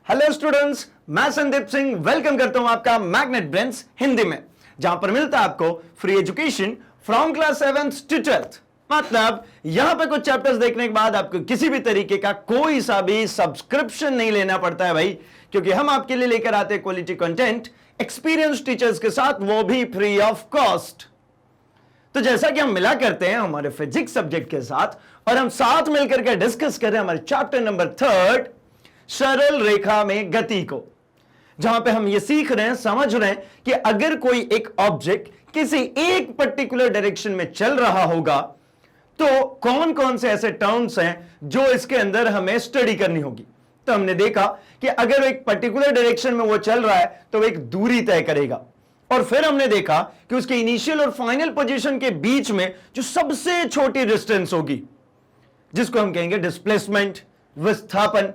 Hello students, मैं Sandeep Singh welcome करता हूं आपका मैग्नेट ब्रेन्स हिंदी में, जहां पर मिलता है आपको free education from class 7th to 12th। मतलब यहां पे कुछ चैप्टर्स देखने के बाद आपको किसी भी तरीके का कोई सा भी सब्सक्रिप्शन नहीं लेना पड़ता है भाई, क्योंकि हम आपके लिए लेकर आते हैं क्वालिटी कंटेंट एक्सपीरियंस टीचर्स के साथ, वो भी फ्री ऑफ कॉस्ट। तो जैसा कि हम मिला करते हैं हमारे फिजिक्स सब्जेक्ट के साथ, और हम साथ मिलकर के डिस्कस कर रहे हैं हमारे चैप्टर नंबर 3 सरल रेखा में गति को, जहां पे हम ये सीख रहे हैं, समझ रहे हैं कि अगर कोई एक ऑब्जेक्ट किसी एक पर्टिकुलर डायरेक्शन में चल रहा होगा तो कौन कौन से ऐसे टर्म्स हैं जो इसके अंदर हमें स्टडी करनी होगी। तो हमने देखा कि अगर एक पर्टिकुलर डायरेक्शन में वो चल रहा है तो एक दूरी तय करेगा, और फिर हमने देखा कि उसके इनिशियल और फाइनल पोजीशन के बीच में जो सबसे छोटी डिस्टेंस होगी, जिसको हम कहेंगे डिस्प्लेसमेंट, विस्थापन।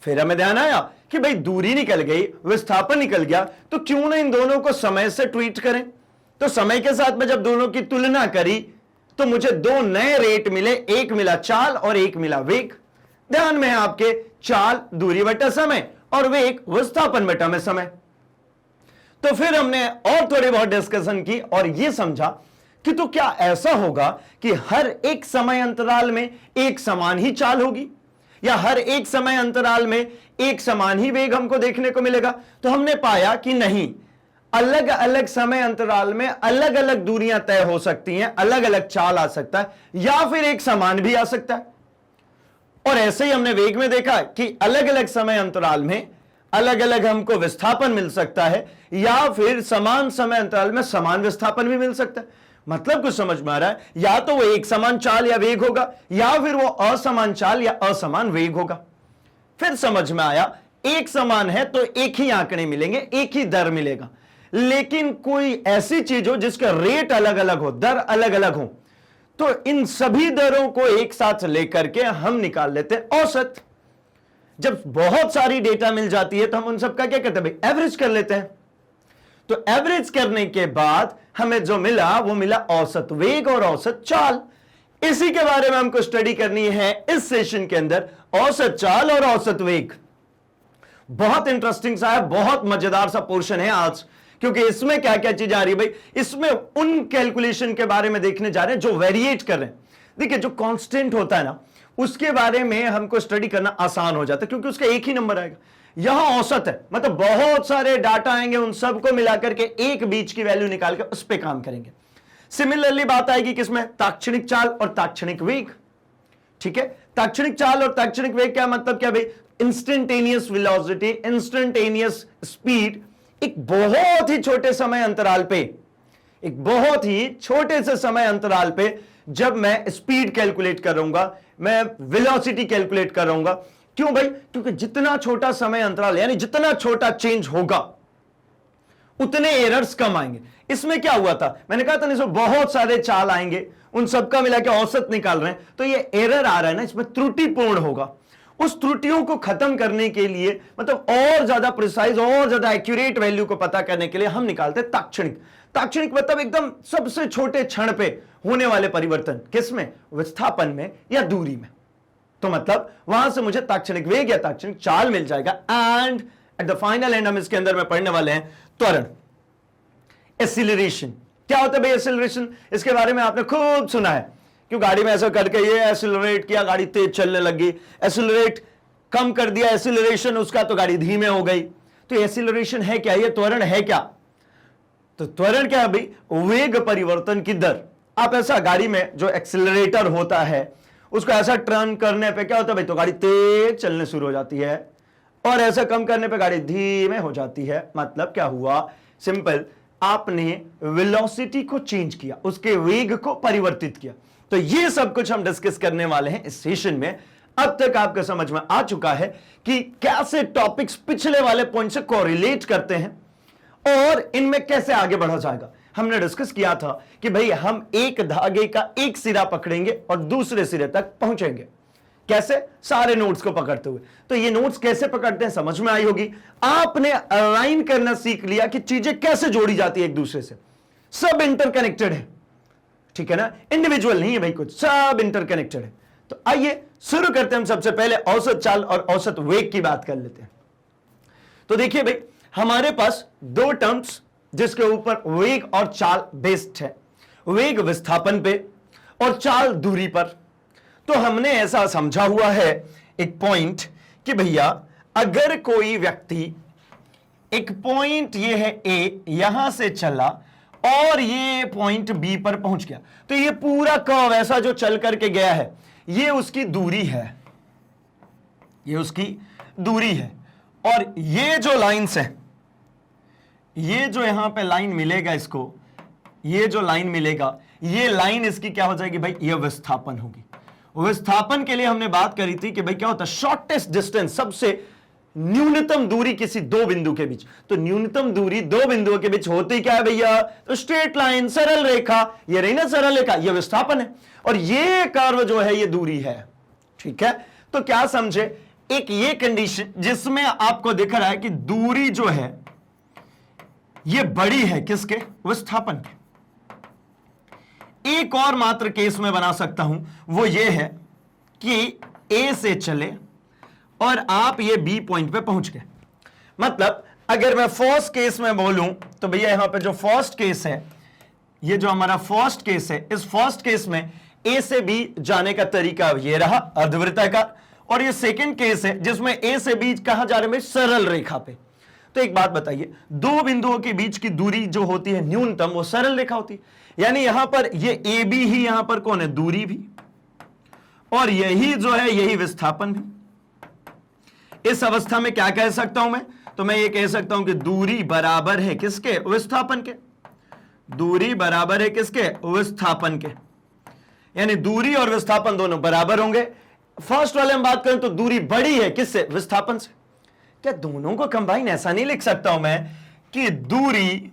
फिर हमें ध्यान आया कि भाई दूरी निकल गई, विस्थापन निकल गया, तो क्यों ना इन दोनों को समय से ट्रीट करें। तो समय के साथ में जब दोनों की तुलना करी तो मुझे दो नए रेट मिले, एक मिला चाल और एक मिला वेग। ध्यान में है आपके, चाल दूरी बटा समय और वेग विस्थापन बटा में समय। तो फिर हमने और थोड़ी बहुत डिस्कशन की और यह समझा कि तो क्या ऐसा होगा कि हर एक समय अंतराल में एक समान ही चाल होगी, या हर एक समय अंतराल में एक समान ही वेग हमको देखने को मिलेगा। तो हमने पाया कि नहीं, अलग अलग समय अंतराल में अलग अलग दूरियां तय हो सकती हैं, अलग अलग चाल आ सकता है, या फिर एक समान भी आ सकता है। और ऐसे ही हमने वेग में देखा कि अलग अलग समय अंतराल में अलग अलग हमको विस्थापन मिल सकता है, या फिर समान समय अंतराल में समान विस्थापन भी मिल सकता है। मतलब कुछ समझ में आ रहा है, या तो वो एक समान चाल या वेग होगा, या फिर वो असमान चाल या असमान वेग होगा। फिर समझ में आया एक समान है तो एक ही आंकड़े मिलेंगे, एक ही दर मिलेगा, लेकिन कोई ऐसी चीज हो जिसका रेट अलग अलग हो, दर अलग अलग हो, तो इन सभी दरों को एक साथ लेकर के हम निकाल लेते हैं औसत। जब बहुत सारी डेटा मिल जाती है तो हम उन सबका क्या करते हैं भाई, एवरेज कर लेते हैं। तो एवरेज करने के बाद हमें जो मिला वो मिला औसत वेग और औसत चाल। इसी के बारे में हमको स्टडी करनी है इस सेशन के अंदर, औसत चाल और औसत वेग। बहुत इंटरेस्टिंग सा है, बहुत मजेदार सा पोर्शन है आज, क्योंकि इसमें क्या क्या चीज आ रही है भाई, इसमें उन कैलकुलेशन के बारे में देखने जा रहे हैं जो वेरिएट कर रहे हैं। देखिए, जो कांस्टेंट होता है ना, उसके बारे में हमको स्टडी करना आसान हो जाता है, क्योंकि उसका एक ही नंबर आएगा। यहां औसत है, मतलब बहुत सारे डाटा आएंगे, उन सबको मिलाकर के एक बीच की वैल्यू निकाल के उस पर काम करेंगे। सिमिलरली बात आएगी किसमें, ताक्षणिक चाल और ताक्षणिक वेग। ठीक है, ताक्षणिक चाल और ताक्षणिक वेग क्या मतलब, क्या भाई, इंस्टेंटेनियस वेलोसिटी, इंस्टेंटेनियस स्पीड, एक बहुत ही छोटे समय अंतराल पे, एक बहुत ही छोटे से समय अंतराल पे जब मैं स्पीड कैलकुलेट कर रहूंगा, मैं वेलोसिटी कैलकुलेट कर रहूंगा। क्यों भाई, क्योंकि जितना छोटा समय अंतराल, यानी जितना छोटा चेंज होगा उतने एरर्स कम आएंगे। इसमें क्या हुआ था, मैंने कहा था ना, इसमें बहुत सारे चाल आएंगे, उन सबका मिला के औसत निकाल रहे हैं, तो ये एरर आ रहा है ना, इसमें त्रुटिपूर्ण होगा। उस त्रुटियों को खत्म करने के लिए, मतलब और ज्यादा प्रिसाइज, और ज्यादा एक्यूरेट वैल्यू को पता करने के लिए हम निकालते हैं ताक्षणिक। ताक्षणिक मतलब एकदम सबसे छोटे क्षण पे होने वाले परिवर्तन, किसमें, विस्थापन में या दूरी में। तो मतलब वहां से मुझे ताक्षणिक वेग या ताक्षणिक चाल मिल जाएगा। And at the final and हम इसके अंदर में पढ़ने वाले हैं त्वरण, एक्सीलरेशन। क्या होता है भाई एक्सीलरेशन, इसके बारे में आपने खूब सुना है। क्यों, गाड़ी में ऐसा करके ये एक्सीलरेट किया, गाड़ी तेज चलने लगी, एक्सीलरेट कम कर दिया एक्सीलरेशन उसका, तो गाड़ी धीमे हो गई। तो एक्सीलरेशन है क्या, ये त्वरण है क्या? तो त्वरण क्या है भाई, वेग परिवर्तन की दर। आप ऐसा गाड़ी में जो एक्सीलरेटर होता है उसको ऐसा टर्न करने पे क्या होता है भाई, तो गाड़ी तेज चलने शुरू हो जाती है, और ऐसा कम करने पे गाड़ी धीमे हो जाती है। मतलब क्या हुआ, सिंपल, आपने वेलोसिटी को चेंज किया, उसके वेग को परिवर्तित किया। तो ये सब कुछ हम डिस्कस करने वाले हैं इस सेशन में। अब तक आपको समझ में आ चुका है कि कैसे टॉपिक्स पिछले वाले पॉइंट से कोरिलेट करते हैं और इनमें कैसे आगे बढ़ा जाएगा। हमने डिस्कस किया था कि भाई हम एक धागे का एक सिरा पकड़ेंगे और दूसरे सिरे तक पहुंचेंगे। कैसे, सारे नोट्स को पकड़ते हुए। तो ये नोट्स कैसे पकड़ते हैं समझ में आई होगी। आपने अलाइन करना सीख लिया कि चीजें कैसे जोड़ी जाती है एक दूसरे से, सब इंटरकनेक्टेड है। ठीक है ना, इंडिविजुअल नहीं है भाई, कुछ सब इंटरकनेक्टेड है। तो आइए शुरू करते हैं। हम सबसे पहले औसत चाल और औसत वेग की बात कर लेते हैं। तो देखिए भाई, हमारे पास दो टर्म्स जिसके ऊपर वेग और चाल बेस्ड है, वेग विस्थापन पे और चाल दूरी पर। तो हमने ऐसा समझा हुआ है एक पॉइंट कि भैया अगर कोई व्यक्ति, एक पॉइंट ये है ए, यहां से चला और ये पॉइंट बी पर पहुंच गया, तो ये पूरा कर्व ऐसा जो चल करके गया है, ये उसकी दूरी है, ये उसकी दूरी है। और ये जो लाइंस है, ये जो यहां पे लाइन मिलेगा इसको, ये जो लाइन मिलेगा, ये लाइन इसकी क्या हो जाएगी भाई, ये विस्थापन होगी। विस्थापन के लिए हमने बात करी थी कि भाई क्या होता है, शॉर्टेस्ट डिस्टेंस, सबसे न्यूनतम दूरी किसी दो बिंदु के बीच। तो न्यूनतम दूरी दो बिंदुओं के बीच होती क्या है भैया, तो स्ट्रेट लाइन, सरल रेखा, ये रही ना सरल रेखा, ये विस्थापन है, और ये कर्व जो है ये दूरी है। ठीक है, तो क्या समझे, एक ये कंडीशन जिसमें आपको दिख रहा है कि दूरी जो है ये बड़ी है किसके, विस्थापन के। एक और मात्र केस में बना सकता हूं, वो ये है कि ए से चले और आप ये बी पॉइंट पे पहुंच गए। मतलब अगर मैं फर्स्ट केस में बोलूं तो भैया यहां पे जो फर्स्ट केस है, ये जो हमारा फर्स्ट केस है, इस फर्स्ट केस में ए से बी जाने का तरीका ये रहा अर्धवृत्ताकार, और ये सेकंड केस है जिसमें ए से बी कहां जा रहे हैं, सरल रेखा पे। तो एक बात बताइए, दो बिंदुओं के बीच की दूरी जो होती है न्यूनतम, वो सरल रेखा होती है। यानी यहां पर ये ए बी ही यहां पर कौन है, दूरी भी, और यही जो है यही विस्थापन भी। इस अवस्था में क्या कह सकता हूं मैं, तो मैं ये कह सकता हूं कि दूरी बराबर है किसके, विस्थापन के। दूरी बराबर है किसके, विस्थापन के। यानी दूरी और विस्थापन दोनों बराबर होंगे। फर्स्ट वाले हम बात करें तो दूरी बड़ी है किससे, विस्थापन से। क्या दोनों को कंबाइन ऐसा नहीं लिख सकता हूं मैं कि दूरी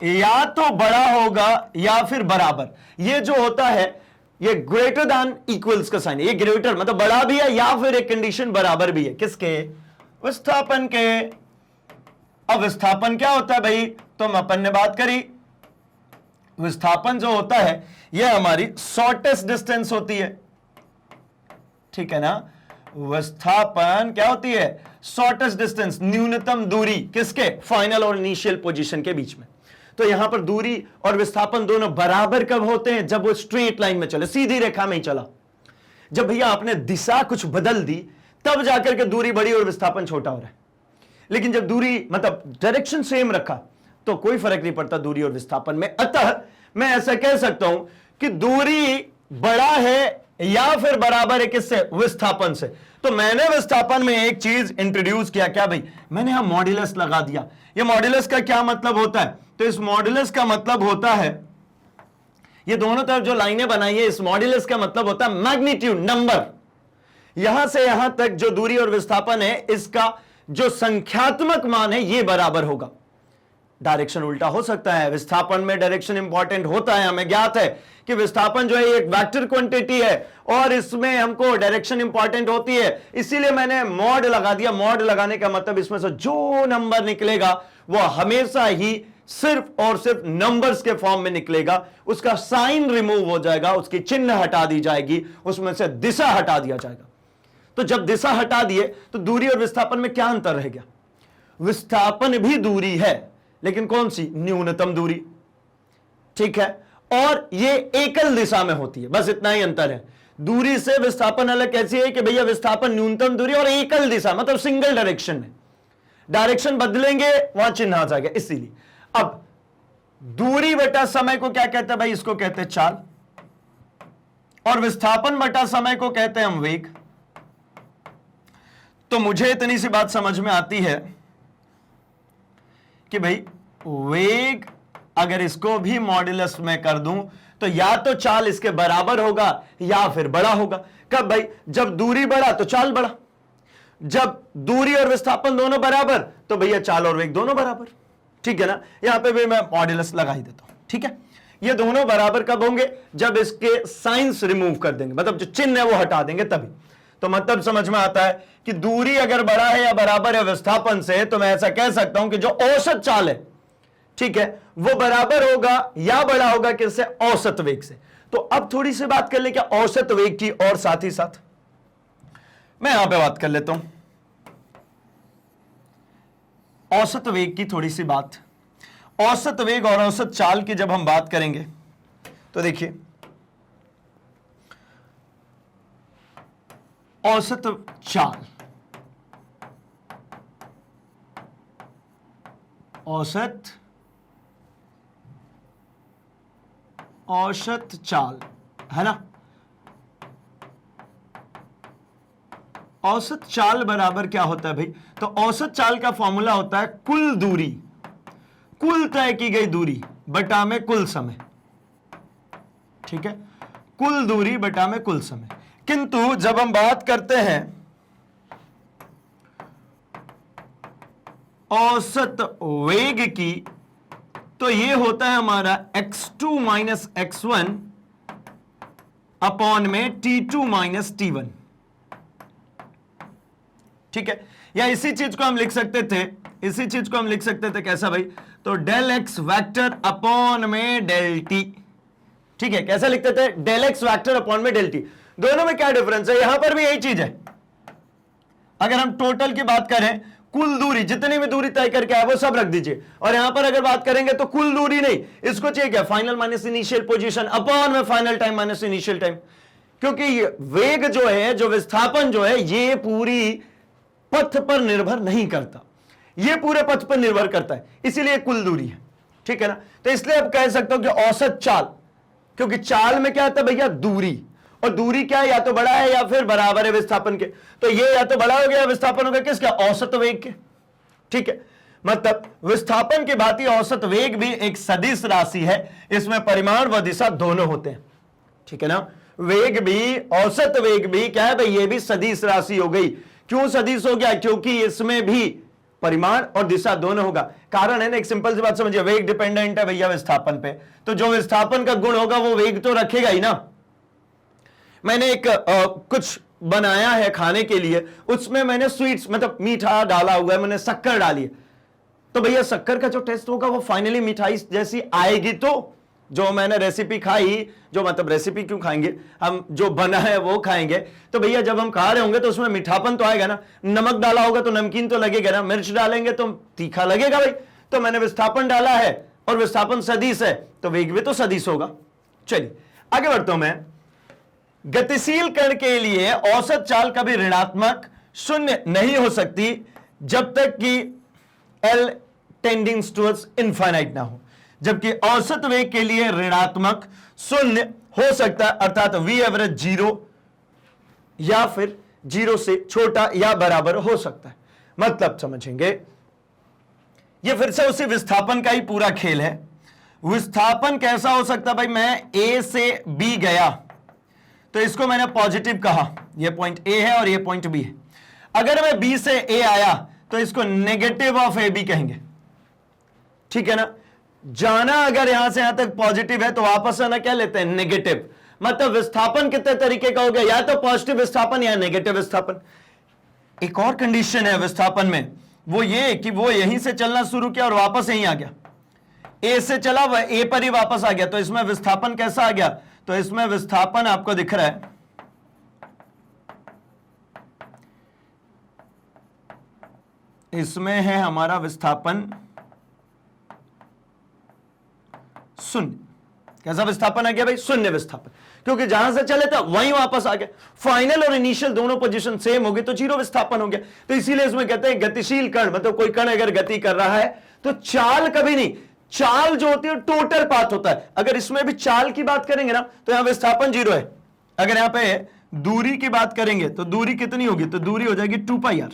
या तो बड़ा होगा या फिर बराबर। ये जो होता है ये ग्रेटर देन इक्वल्स का साइन है, ये ग्रेटर मतलब बड़ा भी है या फिर एक कंडीशन बराबर भी है किसके, विस्थापन के। अब विस्थापन क्या होता है भाई, तो अपन ने बात करी, विस्थापन जो होता है यह हमारी शॉर्टेस्ट डिस्टेंस होती है। ठीक है ना, विस्थापन क्या होती है, शॉर्टेस्ट डिस्टेंस, न्यूनतम दूरी किसके, फाइनल और इनिशियल पोजीशन के बीच में। तो यहां पर दूरी और विस्थापन दोनों बराबर कब होते हैं, जब वो स्ट्रेट लाइन में चले, सीधी रेखा में ही चला। जब भैया आपने दिशा कुछ बदल दी तब जाकर के दूरी बड़ी और विस्थापन छोटा हो रहा है। लेकिन जब दूरी मतलब डायरेक्शन सेम रखा तो कोई फर्क नहीं पड़ता दूरी और विस्थापन में। अतः मैं ऐसा कह सकता हूं कि दूरी बड़ा है या फिर बराबर है किससे, विस्थापन से। तो मैंने विस्थापन में एक चीज इंट्रोड्यूस किया, क्या भाई, मैंने यहां मॉड्यूलस लगा दिया। ये मॉड्यूलस का क्या मतलब होता है, तो इस मॉड्यूलस का मतलब होता है, ये दोनों तरफ जो लाइनें बनाई है, इस मॉड्यूलस का मतलब होता है मैग्नीट्यूड, नंबर। यहां से यहां तक जो दूरी और विस्थापन है, इसका जो संख्यात्मक मान है ये बराबर होगा। डायरेक्शन उल्टा हो सकता है, विस्थापन में डायरेक्शन इंपॉर्टेंट होता है, हमें ज्ञात है कि विस्थापन जो है एक वेक्टर क्वांटिटी है और इसमें हमको डायरेक्शन इंपॉर्टेंट होती है, इसीलिए मैंने मॉड लगा दिया। मॉड लगाने का मतलब इसमें से जो नंबर निकलेगा वो हमेशा ही सिर्फ और सिर्फ नंबर्स के फॉर्म में निकलेगा, उसका साइन रिमूव हो जाएगा, उसकी चिन्ह हटा दी जाएगी, उसमें से दिशा हटा दिया जाएगा। तो जब दिशा हटा दिए तो दूरी और विस्थापन में क्या अंतर रह गया, विस्थापन भी दूरी है लेकिन कौन सी, न्यूनतम दूरी। ठीक है, और ये एकल दिशा में होती है, बस इतना ही अंतर है। दूरी से विस्थापन अलग कैसी है कि भैया विस्थापन न्यूनतम दूरी और एकल दिशा मतलब सिंगल डायरेक्शन में, डायरेक्शन बदलेंगे वहां चिन्ह आ जाएगा। इसीलिए अब दूरी बटा समय को क्या कहते हैं भाई, इसको कहते हैं चाल, और विस्थापन बटा समय को कहते हैं हम वेग। तो मुझे इतनी सी बात समझ में आती है कि भाई वेग अगर इसको भी मॉड्यूलस में कर दूं तो या तो चाल इसके बराबर होगा या फिर बड़ा होगा। कब भाई, जब दूरी बढ़ा तो चाल बढ़ा, जब दूरी और विस्थापन दोनों बराबर तो भैया चाल और वेग दोनों बराबर। ठीक है ना, यहां पे भी मैं मॉड्यूलस लगा ही देता हूं। ठीक है, ये दोनों बराबर कब होंगे, जब इसके साइंस रिमूव कर देंगे, मतलब जो चिन्ह है वो हटा देंगे तभी। तो मतलब समझ में आता है कि दूरी अगर बड़ा है या बराबर है विस्थापन से, तो मैं ऐसा कह सकता हूं कि जो औसत चाल है, ठीक है, वो बराबर होगा या बड़ा होगा किससे, औसत वेग से। तो अब थोड़ी सी बात कर ले क्या औसत वेग की, और साथ ही साथ मैं यहां पे बात कर लेता हूं। औसत वेग की थोड़ी सी बात। औसत वेग और औसत चाल की जब हम बात करेंगे तो देखिए, औसत चाल, औसत चाल है ना। औसत चाल बराबर क्या होता है भाई? तो औसत चाल का फॉर्मूला होता है कुल दूरी, कुल तय की गई दूरी बटा में कुल समय। ठीक है, कुल दूरी बटा में कुल समय। किंतु जब हम बात करते हैं औसत वेग की, तो यह होता है हमारा x2 माइनस x1 अपॉन में t2 माइनस t1। ठीक है, या इसी चीज को हम लिख सकते थे, इसी चीज को हम लिख सकते थे कैसा भाई? तो डेल एक्स वेक्टर अपॉन में डेल टी। ठीक है, कैसा लिखते थे? डेल एक्स वेक्टर अपॉन में डेल टी। दोनों में क्या डिफरेंस है? यहां पर भी यही चीज है। अगर हम टोटल की बात करें, कुल दूरी, जितनी भी दूरी तय करके आए वो सब रख दीजिए, और यहां पर अगर बात करेंगे तो कुल दूरी नहीं, इसको चाहिए क्या? Final minus initial position upon में final time minus initial time. क्योंकि वेग जो है, जो विस्थापन जो है, ये पूरी पथ पर निर्भर नहीं करता, ये पूरे पथ पर निर्भर करता है, इसीलिए कुल दूरी है। ठीक है ना? तो इसलिए आप कह सकते हो कि औसत चाल, क्योंकि चाल में क्या आता है भैया? दूरी, और दूरी क्या है? या तो बड़ा है या फिर बराबर है विस्थापन के। तो ये या तो बड़ा हो गया विस्थापन हो गया किसका? औसत वेग के। ठीक है, मतलब विस्थापन की भांति औसत वेग भी एक सदिश राशि है, इसमें परिमाण व दिशा दोनों होते हैं। ठीक है ना? वेग भी, औसत वेग भी क्या है भाई? ये भी सदिश राशि हो गई। क्यों सदिश हो गया? क्योंकि इसमें भी परिमाण और दिशा दोनों होगा। कारण है ना, एक सिंपल सी बात समझिए, वेग डिपेंडेंट है भैया विस्थापन पे, तो जो विस्थापन का गुण होगा वो वेग तो रखेगा ही ना। मैंने एक कुछ बनाया है खाने के लिए, उसमें मैंने स्वीट्स मतलब मीठा डाला हुआ है, मैंने शक्कर डाली है, तो भैया शक्कर का जो टेस्ट होगा वो फाइनली मिठाई जैसी आएगी। तो जो मैंने रेसिपी खाई, जो मतलब रेसिपी क्यों खाएंगे हम, जो बना है वो खाएंगे, तो भैया जब हम खा रहे होंगे तो उसमें मीठापन तो आएगा ना। नमक डाला होगा तो नमकीन तो लगेगा ना, मिर्च डालेंगे तो तीखा लगेगा भाई। तो मैंने विस्थापन डाला है और विस्थापन सदिश है, तो वेग भी तो सदिश होगा। चलिए आगे बढ़ता हूं मैं। गतिशील कण के लिए औसत चाल कभी ऋणात्मक शून्य नहीं हो सकती जब तक कि L टेंडिंग्स टुवर्ड्स इनफाइनाइट ना हो, जबकि औसत वेग के लिए ऋणात्मक शून्य हो सकता है, अर्थात V एवरेज 0 या फिर 0 से छोटा या बराबर हो सकता है। मतलब समझेंगे, ये फिर से उसी विस्थापन का ही पूरा खेल है। विस्थापन कैसा हो सकता है भाई? मैं A से B गया तो इसको मैंने पॉजिटिव कहा, ये पॉइंट A है और ये पॉइंट B है। अगर मैं B से A आया तो इसको नेगेटिव ऑफ AB कहेंगे। ठीक है ना? जाना अगर यहां से यहां तक पॉजिटिव है तो वापस आना क्या लेते हैं? नेगेटिव। मतलब विस्थापन कितने तरीके का हो गया? या तो पॉजिटिव विस्थापन या नेगेटिव विस्थापन। एक और कंडीशन है विस्थापन में, वो ये कि वो यहीं से चलना शुरू किया और वापस यहीं आ गया। ए से चला वह ए पर ही वापस आ गया, तो इसमें विस्थापन कैसा आ गया? तो इसमें विस्थापन आपको दिख रहा है, इसमें है हमारा विस्थापन शून्य। कैसा विस्थापन आ गया भाई? शून्य विस्थापन, क्योंकि जहां से चले थे वहीं वापस आ गया। फाइनल और इनिशियल दोनों पोजीशन सेम हो गई तो जीरो विस्थापन हो गया। तो इसीलिए इसमें कहते हैं गतिशील कण, मतलब कोई कण अगर गति कर रहा है तो चाल कभी नहीं, चाल जो होती है टोटल पाथ होता है। अगर इसमें भी चाल की बात करेंगे ना तो यहां विस्थापन 0 है। अगर यहां पे दूरी की बात करेंगे तो दूरी कितनी होगी? तो दूरी हो जाएगी 2πr।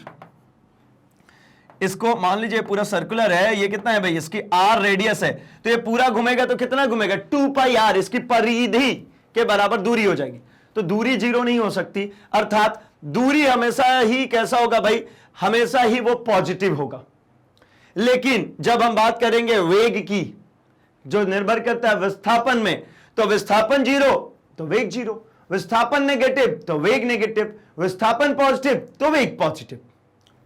इसको मान लीजिए पूरा सर्कुलर है, ये कितना है भाई? इसकी r रेडियस है, तो ये पूरा घूमेगा तो कितना घूमेगा? 2πr, इसकी परिधि के बराबर दूरी हो जाएगी। तो दूरी 0 नहीं हो सकती, अर्थात दूरी हमेशा ही कैसा होगा भाई? हमेशा ही वो पॉजिटिव होगा। लेकिन जब हम बात करेंगे वेग की, जो निर्भर करता है विस्थापन में, तो विस्थापन 0 तो वेग 0, विस्थापन नेगेटिव तो वेग नेगेटिव, विस्थापन पॉजिटिव तो वेग पॉजिटिव।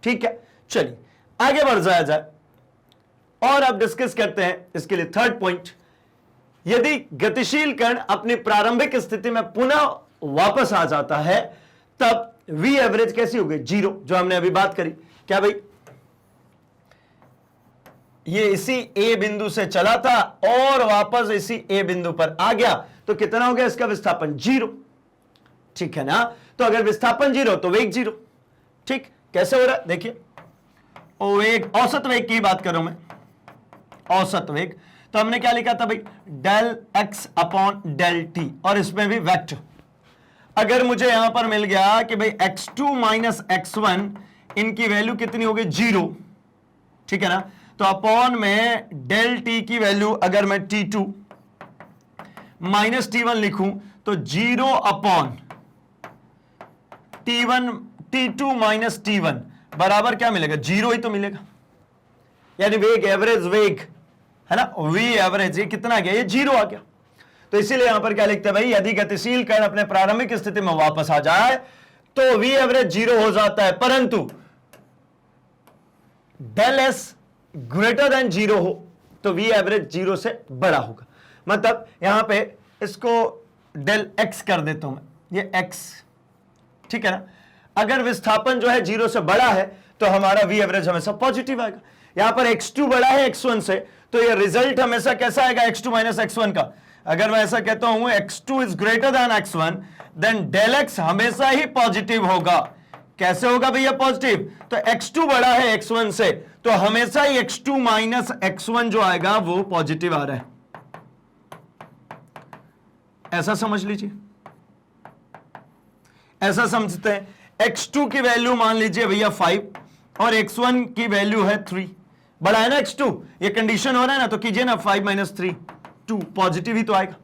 ठीक है, चलिए आगे बढ़ जाया जाए और अब डिस्कस करते हैं इसके लिए थर्ड पॉइंट। यदि गतिशील कण अपनी प्रारंभिक स्थिति में पुनः वापस आ जाता है तब V एवरेज कैसी होगी? 0, जो हमने अभी बात करी। क्या भाई? ये इसी ए बिंदु से चला था और वापस इसी ए बिंदु पर आ गया, तो कितना हो गया इसका विस्थापन? 0। ठीक है ना? तो अगर विस्थापन 0 तो वेग 0। ठीक, कैसे हो रहा है देखिए। वेग, औसत वेग की बात करूं मैं, औसत वेग, तो हमने क्या लिखा था भाई? Del x upon del t, और इसमें भी वेक्टर। अगर मुझे यहां पर मिल गया कि भाई x2 माइनस x1 इनकी वैल्यू कितनी होगी? 0। ठीक है ना? तो अपॉन में डेल टी की वैल्यू अगर मैं t2 माइनस t1 लिखूं तो 0 अपॉन t2 माइनस t1 बराबर क्या मिलेगा? 0 ही तो मिलेगा। यानी वेग, एवरेज वेग है ना, v एवरेज, ये कितना गया? ये 0 आ गया। तो इसीलिए यहां पर क्या लिखते हैं भाई? यदि गतिशील कण अपने प्रारंभिक स्थिति में वापस आ जाए तो v एवरेज 0 हो जाता है, परंतु डेल एस ग्रेटर देन 0 हो तो v एवरेज 0 से बड़ा होगा। मतलब यहां पे इसको डेल x कर देता हूं मैं, ये x। ठीक है ना? अगर विस्थापन जो है 0 से बड़ा है तो हमारा v एवरेज हमेशा पॉजिटिव आएगा। यहां पर x2 बड़ा है x1 से, तो ये रिजल्ट हमेशा कैसा आएगा? x2 माइनस x1 का। अगर मैं ऐसा कहता हूं x2 is greater than x1, then del x हमेशा ही पॉजिटिव होगा। कैसे होगा भैया पॉजिटिव? तो x2 बड़ा है x1 से, तो हमेशा ही x2 माइनस x1 जो आएगा वो पॉजिटिव आ रहा है। ऐसा समझ लीजिए, ऐसा समझते हैं। x2 की वैल्यू मान लीजिए भैया 5 और x1 की वैल्यू है 3। बड़ा है ना x2, ये कंडीशन हो रहा है ना, तो कीजिए ना 5 माइनस 3 2, पॉजिटिव ही तो आएगा।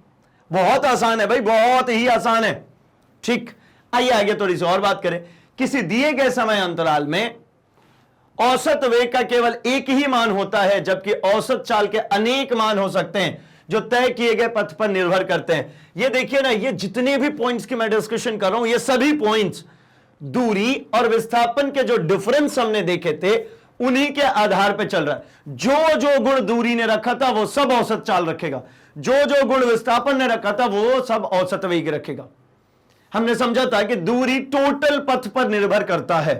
बहुत आसान है भाई, बहुत ही आसान है। ठीक, आइए आगे थोड़ी सी और बात करें। किसी दिए गए समय अंतराल में औसत वेग का केवल एक ही मान होता है, जबकि औसत चाल के अनेक मान हो सकते हैं जो तय किए गए पथ पर निर्भर करते हैं। ये देखिए ना, ये जितने भी पॉइंट्स की मैं डिस्कशन कर रहा हूं, ये सभी पॉइंट्स दूरी और विस्थापन के जो डिफरेंस हमने देखे थे उन्हीं के आधार पर चल रहा है। जो जो गुण दूरी ने रखा था वो सब औसत चाल रखेगा, जो जो गुण विस्थापन ने रखा था वो सब औसत वेग रखेगा। हमने समझा था कि दूरी टोटल पथ पर निर्भर करता है,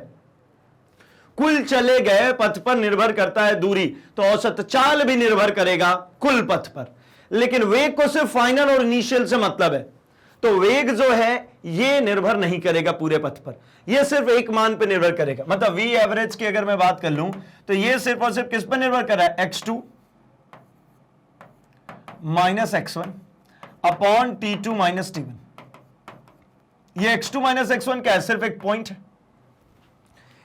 कुल चले गए पथ पर निर्भर करता है दूरी, तो औसत चाल भी निर्भर करेगा कुल पथ पर। लेकिन वेग को सिर्फ फाइनल और इनिशियल से मतलब है, तो वेग जो है ये निर्भर नहीं करेगा पूरे पथ पर, ये सिर्फ एक मान पर निर्भर करेगा। मतलब v एवरेज की अगर मैं बात कर लूं तो ये सिर्फ और सिर्फ किस पर निर्भर कर रहा है? x2 minus x1 upon t2 minus t1। ये x2 माइनस x1 क्या है? सिर्फ एक पॉइंट है।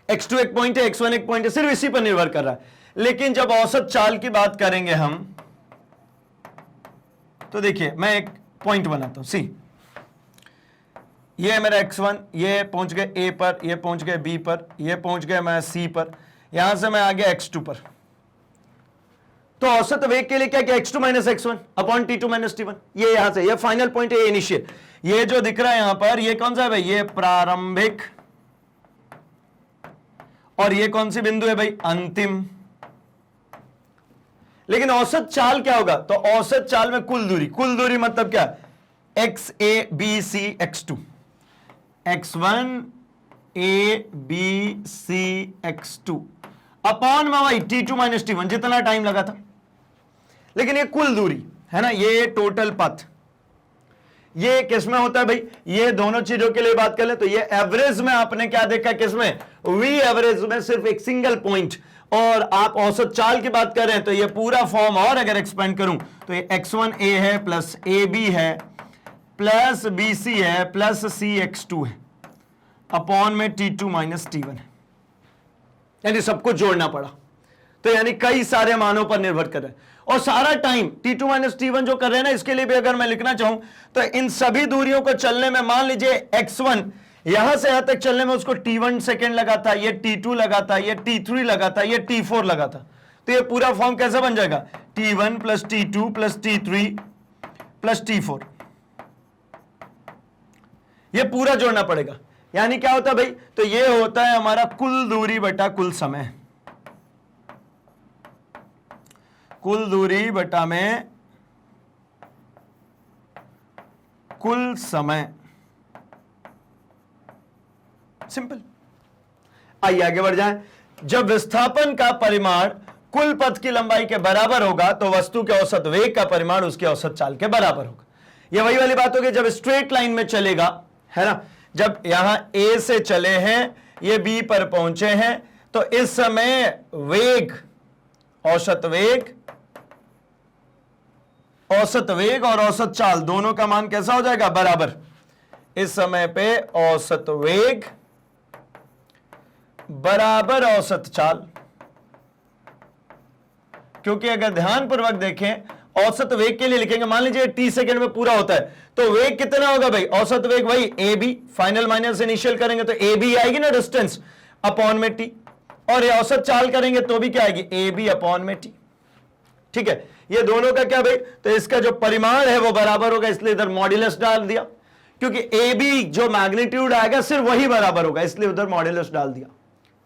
x2 एक पॉइंट है, x1 एक पॉइंट है, सिर्फ इसी पर निर्भर कर रहा है। लेकिन जब औसत चाल की बात करेंगे हम, तो देखिए मैं एक पॉइंट बनाता हूं, सी, ये है मेरा x1, ये पहुंच गए a पर, ये पहुंच गए b पर, ये पहुंच गए मैं c पर, यहां से मैं आ गया x2 पर। तो औसत वेग के लिए क्या किया? x2 minus x1 upon t2 minus t1। ये यहां से, ये फाइनल पॉइंट है, ये इनिशियल। ये जो दिख रहा है यहां पर, ये कौन सा है भाई? ये प्रारंभिक, और ये कौन सी बिंदु है भाई? अंतिम। लेकिन औसत चाल क्या होगा? तो औसत चाल में कुल दूरी, कुल दूरी मतलब क्या? x a b c x2, x1 a b c x2 upon में वही t2 माइनस t1, जितना टाइम लगा था। लेकिन ये कुल दूरी है ना, ये टोटल पथ, ये किसमें होता है भाई? ये दोनों चीजों के लिए बात कर ले तो ये एवरेज में आपने क्या देखा? किसमें? v एवरेज में सिर्फ एक सिंगल पॉइंट। और आप औसत चाल की बात कर रहे हैं तो ये पूरा फॉर्म और अगर एक्सपेंड करूं तो ये x1 a है प्लस a b है प्लस b c है प्लस c x2 है अपॉन में t2 माइनस t1 है। यानी सबको जोड़ना पड़ा, तो यानी कई सारे मानों पर निर्भर कर रहे हैं। और सारा टाइम t2 माइनस t1 जो कर रहे हैं ना, इसके लिए भी अगर मैं लिखना चाहूं तो इन सभी दूरियों को चलने में, मान लीजिए x1 यहां से यहां तक चलने में उसको t1 सेकेंड लगा था, ये t2 लगा था, ये t3 लगा था, ये t4 लगा था। तो ये पूरा फॉर्म कैसा बन जाएगा? t1 plus t2 plus t3 plus t4, ये पूरा जोड़ना पड़ेगा। यानी क्या होता है भाई? तो ये होता है हमारा कुल दूरी बटा कुल समय, कुल दूरी बटा में कुल समय। सिंपल। आइए आगे बढ़ जाएं। जब विस्थापन का परिमाण कुल पथ की लंबाई के बराबर होगा तो वस्तु के औसत वेग का परिमाण उसके औसत चाल के बराबर होगा। यह वही वाली बात होगी जब स्ट्रेट लाइन में चलेगा, है ना, जब यहां ए से चले हैं, ये बी पर पहुंचे हैं, तो इस समय वेग, औसत वेग और औसत चाल दोनों का मान कैसा हो जाएगा? बराबर। इस समय पे औसत वेग बराबर औसत चाल, क्योंकि अगर ध्यानपूर्वक देखें औसत वेग के लिए लिखेंगे, मान लीजिए t सेकंड में पूरा होता है, तो वेग कितना होगा भाई? औसत वेग वही A B, final minus initial करेंगे तो ए बी आएगी ना डिस्टेंस, अपॉन में टी, और ये औसत चाल करेंगे तो भी क्या आएगी? ए बी अपॉन में टी। ठीक है, ये दोनों का क्या भाई? तो इसका जो परिमाण है वो बराबर होगा, इसलिए इधर मॉड्यूलस डाल दिया, क्योंकि ए बी जो मैग्नीट्यूड आएगा सिर्फ वही बराबर होगा, इसलिए उधर मॉड्यूलस डाल दिया।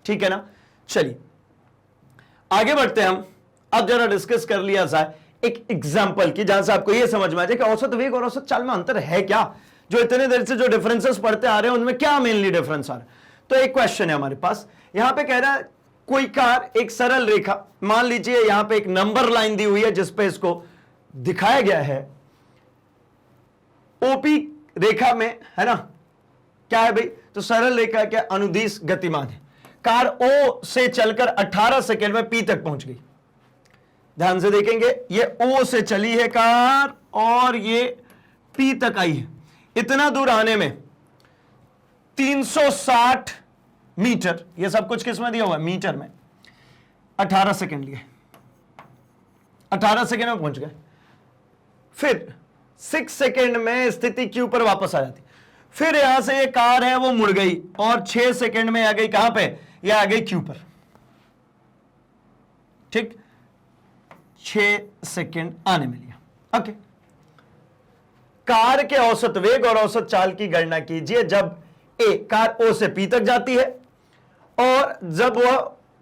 ठीक है ना। चलिए आगे बढ़ते हैं हम। अब जरा डिस्कस कर लिया जाए एक एग्जांपल की, जहां से आपको यह समझ में आ जाए कि औसत वेग और औसत चाल में अंतर है क्या, जो इतने देर से जो डिफरेंसेस पढ़ते आ रहे हैं उनमें क्या मेनली डिफरेंस आ रहा है। तो एक क्वेश्चन है हमारे पास, यहां पे कह रहा है कोई कार एक सरल रेखा, मान लीजिए यहां पे एक नंबर लाइन दी हुई है जिसपे इसको दिखाया गया है ओपी रेखा में, है ना, क्या है भाई? तो सरल रेखा क्या? अनुदिश गतिमान है। कार ओ से चलकर 18 सेकंड में पी तक पहुंच गई। ध्यान से देखेंगे, ये ओ से चली है कार और ये पी तक आई है। इतना दूर आने में 360 मीटर, ये सब कुछ किस में दिया हुआ है? मीटर में। 18 सेकंड लिए, 18 सेकंड में पहुंच गए। फिर 6 सेकंड में स्थिति क्यू पर वापस आ जाती। फिर यहां से ये कार है वो मुड़ गई और 6 सेकंड में आ गई कहां पे? ये आ गई क्यू पर। ठीक, 6 सेकंड आने में लिया। ओके, कार के औसत वेग और औसत चाल की गणना कीजिए जब ए कार ओ से पी तक जाती है और जब वह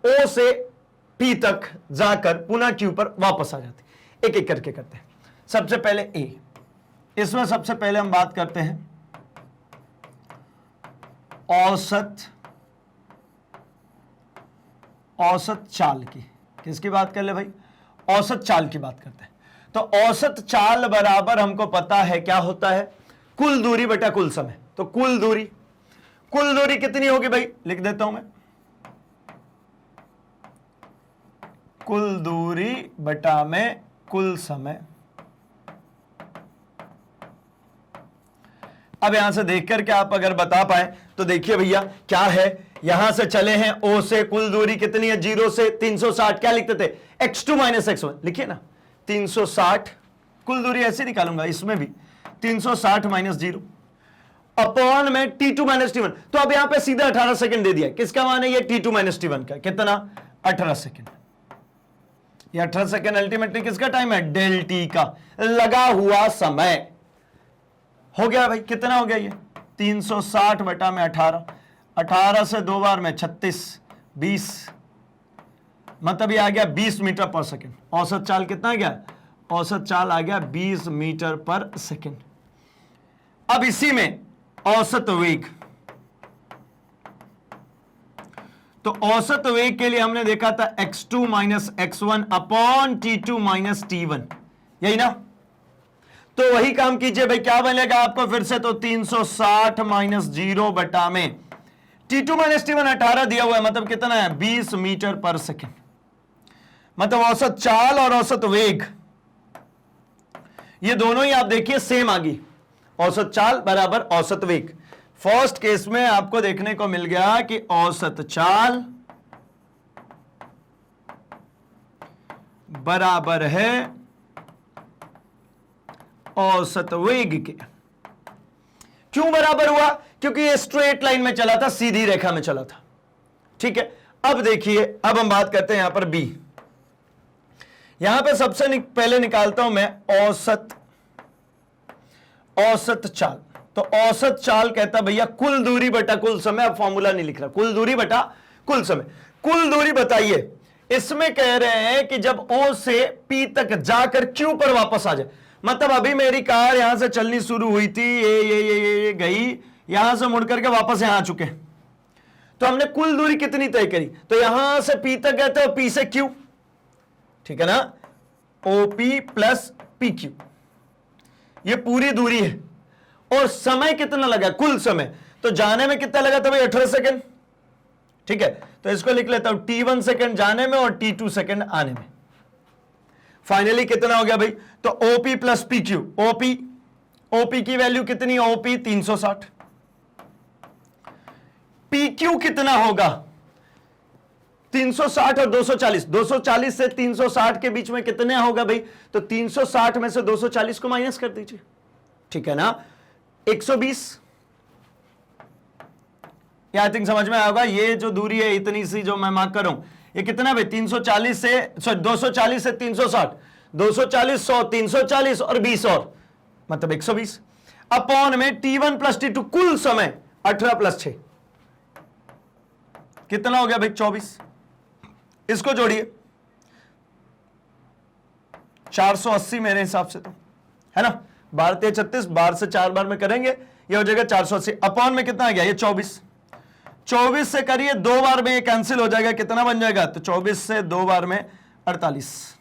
ओ से पी तक जाकर पुनः क्यू पर वापस आ जाती है। एक एक करके करते हैं। सबसे पहले ए, इसमें सबसे पहले हम बात करते हैं औसत चाल की। किसकी बात कर ले भाई? औसत चाल की बात करते हैं। तो औसत चाल बराबर हमको पता है क्या होता है? कुल दूरी बटा कुल समय। तो कुल दूरी कितनी होगी भाई? लिख देता हूं मैं, कुल दूरी बटा में कुल समय। अब यहां से देख करके आप अगर बता पाए तो देखिए भैया क्या है, यहां से चले हैं ओ से, कुल दूरी कितनी है? 0 से 360, क्या लिखते थे? x2 माइनस x1 लिखिए ना, 360। कुल दूरी ऐसे निकालूंगा इसमें भी, 360 माइनस 0 अपॉन में t2 माइनस t1। तो अब यहां पे सीधा 18 सेकंड दे दिया। किसका मान है? ये t2 माइनस t1 का। कितना? 18 सेकंड। ये 18 सेकंड अल्टीमेटली किसका टाइम है? डेल टी का लगा हुआ समय। हो गया भाई, कितना हो गया ये? 360 बटा में 18, 18 से 2 बार में 36, 20, मतलब ये आ गया 20 मीटर पर सेकंड। औसत चाल कितना आ गया? औसत चाल आ गया 20 मीटर पर सेकंड। अब इसी में औसत वेग, तो औसत वेग के लिए हमने देखा था x2 minus x1 upon t2 minus t1, यही ना? तो वही काम कीजिए भाई, क्या बनेगा आपको फिर से? तो 360 माइनस 0 बटा में t2 माइनस t1 18 दिया हुआ है, मतलब कितना है? 20 मीटर पर सेकंड। मतलब औसत चाल और औसत वेग ये दोनों ही आप देखिए सेम आ गई। औसत चाल बराबर औसत वेग। फर्स्ट केस में आपको देखने को मिल गया कि औसत चाल बराबर है औसत वेग के। क्यों बराबर हुआ? क्योंकि ये स्ट्रेट लाइन में चला था, सीधी रेखा में चला था। ठीक है, अब देखिए, अब हम बात करते हैं यहां पर बी। यहां पे सबसे पहले निकालता हूं मैं औसत चाल। तो औसत चाल कहता भैया कुल दूरी बटा कुल समय। अब फॉर्मूला नहीं लिख रहा, कुल दूरी बटा कुल समय। कुल दूरी बताइए, इसमें कह रहे हैं कि जब ओ से पी तक जाकर क्यू पर वापस आ जाए। मतलब अभी मेरी कार यहां से चलनी शुरू हुई थी, ये गई, यहां से मुड़ करके वापस यहां आ चुके, तो हमने कुल दूरी कितनी तय करी? तो यहां से पी तक गए थे और पी से क्यू, ठीक है ना, OP प्लस PQ, ये पूरी दूरी है। और समय कितना लगा, कुल समय, तो जाने में कितना लगा था भाई, 18 सेकेंड। ठीक है, तो इसको लिख लेता हूं, T1 सेकेंड जाने में और T2 सेकेंड आने में। फाइनली कितना हो गया भाई, तो OP प्लस PQ, OP की वैल्यू कितनी, OP 360, PQ कितना होगा 360 और 240, 240 से 360 के बीच में कितने होगा भाई, तो 360 में से 240 को माइनस कर दीजिए, ठीक है ना, 120। ये आई थिंक समझ में आएगा। ये जो दूरी है इतनी सी जो मैं मार्क कर रहा हूं, ये कितना भाई, 340 से 240 से 360, 240 100, 340 और 20 और मतलब 120 अपॉन में T1 प्लस T2 कुल समय 18 प्लस 6 कितना हो गया भाई, 24। इसको जोड़िए, 480 मेरे हिसाब से, तो है ना, 12 36, 12 से 4 बार में करेंगे, ये हो जाएगा 480 अपॉन में कितना आ गया, ये 24, 24 से करिए 2 बार में ये कैंसिल हो जाएगा, कितना बन जाएगा, तो 24 से 2 बार में 48,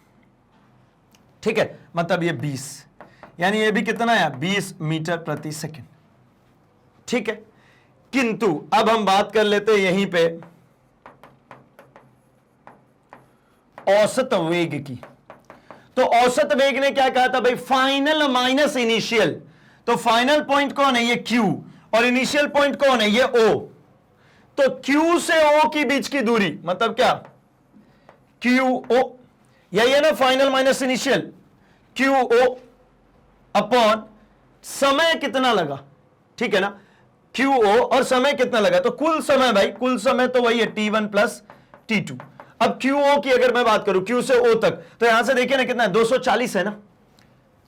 ठीक है, मतलब ये 20, यानी ये भी कितना है, 20 मीटर प्रति सेकेंड, ठीक है। किंतु अब हम बात कर लेते हैं यहीं पे औसत वेग की। तो औसत वेग ने क्या कहा था भाई, फाइनल माइनस इनिशियल, तो फाइनल पॉइंट कौन है, ये Q, और इनिशियल पॉइंट कौन है, ये O। तो Q से O की बीच की दूरी मतलब क्या, QO, यही है ना final minus initial, QO upon समय कितना लगा, ठीक है ना, QO और समय कितना लगा, तो कुल समय भाई, कुल समय तो वही है T1 प्लस T2। अब QO की अगर मैं बात करूं, Q से O तक, तो यहां से देखिए ना कितना है, 240 है ना,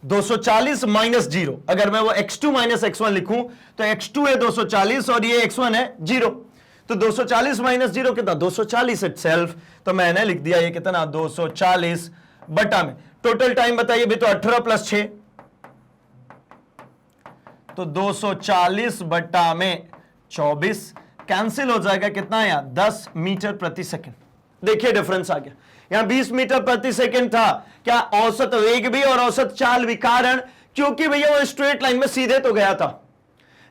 240 माइनस 0, अगर मैं वो x2 माइनस x1 लिखूं तो x2 है 240 और ये x1 है 0, तो 240 माइनस 0 कितना, 240 इटसेल्फ, तो मैंने लिख दिया ये कितना, 240 बटा में, टोटल टाइम बताइए भी, तो 18 प्लस 6, तो 240 बटा में 24 कैंसिल हो जाएगा, कितना है 10 मीटर प्रति सेकंड। देखिए डिफरेंस आ गया, यहां 20 मीटर प्रति सेकंड था, क्या औसत वेग भी और औसत चाल भी, कारण क्योंकि भैया वो स्ट्रेट लाइन में सीधे तो गया था,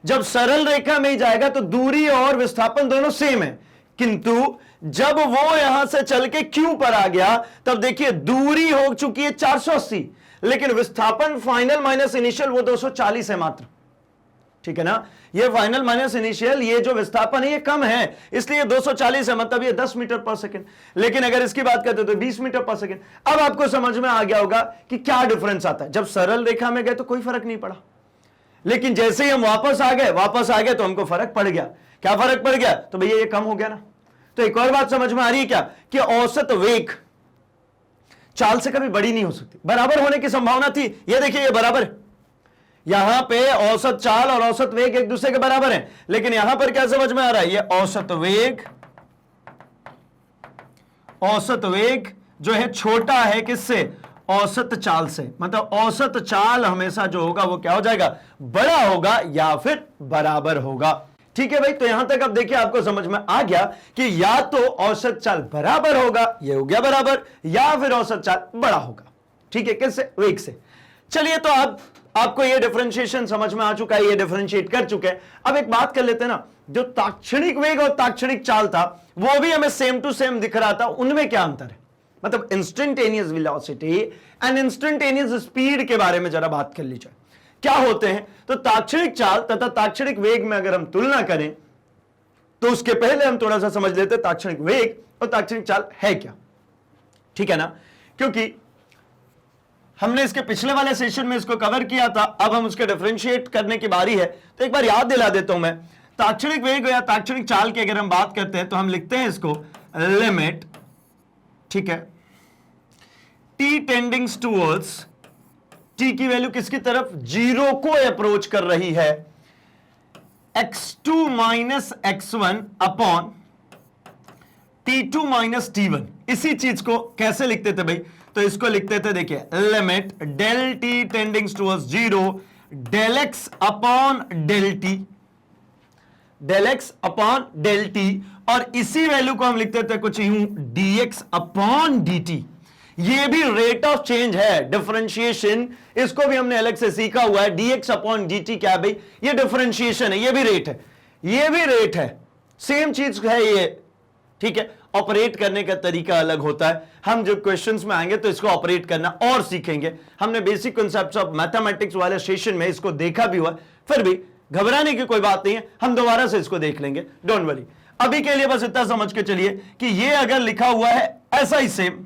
जब सरल रेखा में ही जाएगा तो दूरी और विस्थापन दोनों सेम है, किंतु जब वो यहां से चल के Q पर आ गया तब देखिए दूरी हो चुकी है 480, लेकिन विस्थापन फाइनल माइनस इनिशियल वो 240 है मात्र, ठीक है ना, ये फाइनल माइनस इनिशियल, ये जो विस्थापन है ये कम है, इसलिए 240 है, मतलब ये 10 मीटर पर सेकंड, लेकिन अगर इसकी बात करते तो 20 मीटर पर सेकंड। अब आपको समझ में आ गया होगा कि क्या डिफरेंस आता है, जब सरल रेखा में गए तो कोई फर्क नहीं पड़ा, लेकिन जैसे ही हम वापस आ गए तो हमको फर्क पड़ गया। क्या फर्क पड़ गया, तो भैया ये कम हो गया ना। तो एक और बात समझ में आ रही है क्या, कि औसत वेग चाल से कभी बड़ी नहीं हो सकती, बराबर होने की संभावना थी, ये देखिए ये बराबर है, यहां पे औसत चाल और औसत वेग एक दूसरे के बराबर हैं, लेकिन यहां पर क्या समझ में आ रहा है, ये औसत वेग जो है छोटा है किससे, औसत चाल से, मतलब औसत चाल हमेशा जो होगा वो क्या हो जाएगा, बड़ा होगा या फिर बराबर होगा, ठीक है भाई। तो यहां तक अब देखिए आपको समझ में आ गया कि या तो औसत चाल बराबर होगा, ये हो गया बराबर, या फिर औसत चाल बड़ा होगा, ठीक है, किससे, वेग से। चलिए, तो आपको ये डिफरेंशिएशन समझ में आ चुका है, ये डिफरेंशिएट कर चुके हैं। अब एक बात कर लेते हैं ना, जो ताक्षणिक वेग और ताक्षणिक चाल था वो भी हमें सेम टू सेम दिख रहा था, उनमें क्या अंतर है, मतलब instantaneous velocity and instantaneous speed के बारे में जरा बात कर लीजिए, क्या होते हैं। तो ताक्षणिक चाल तथा ताक्षणिक वेग में अगर हम तुलना करें तो उसके पहले हम थोड़ा सा समझ लेते हैं ताक्षणिक वेग और ताक्षणिक चाल है क्या, ठीक है ना, क्योंकि हमने इसके पिछले वाले सेशन में इसको कवर किया था, अब हम उसके डिफरेंशिएट करने की बारी है, तो एक बार याद दिला देता हूं मैं। ताक्षणिक वेग या ताक्षणिक चाल की अगर हम बात करते हैं तो हम लिखते हैं इसको लिमिट, ठीक है, t टेंडिंग्स टूवर्ड्स, t की वैल्यू किसकी तरफ, 0 को अप्रोच कर रही है, x2 minus x1 upon t2 minus t1। इसी चीज को कैसे लिखते थे भाई, तो इसको लिखते थे, देखिए, limit del t tendings towards 0 del x upon del T, del x upon del t, और इसी वैल्यू को हम लिखते थे कुछ यूं dx अपॉन dt, ये भी रेट ऑफ चेंज है, डिफरेंशिएशन, इसको भी हमने अलग से सीखा हुआ है। dx अपॉन dt क्या है भाई? ये डिफरेंशिएशन है, ये भी रेट है, ये भी रेट है, सेम चीज है ये, ठीक है। ऑपरेट करने का तरीका अलग होता है। हम जब क्वेश्चंस में आएंगे तो इसको ऑपरेट करना और सीखेंगे। हमने बेसिक कॉन्सेप्ट्स ऑफ मैथमेटिक्स वाले सेशन में इसको देखा भी हुआ, फिर भी घबराने की कोई बात नहीं है, हम दोबारा से इसको देख लेंगे, डोंट वरी। अभी के लिए बस इतना समझ के चलिए कि ये अगर लिखा हुआ है ऐसा ही सेम,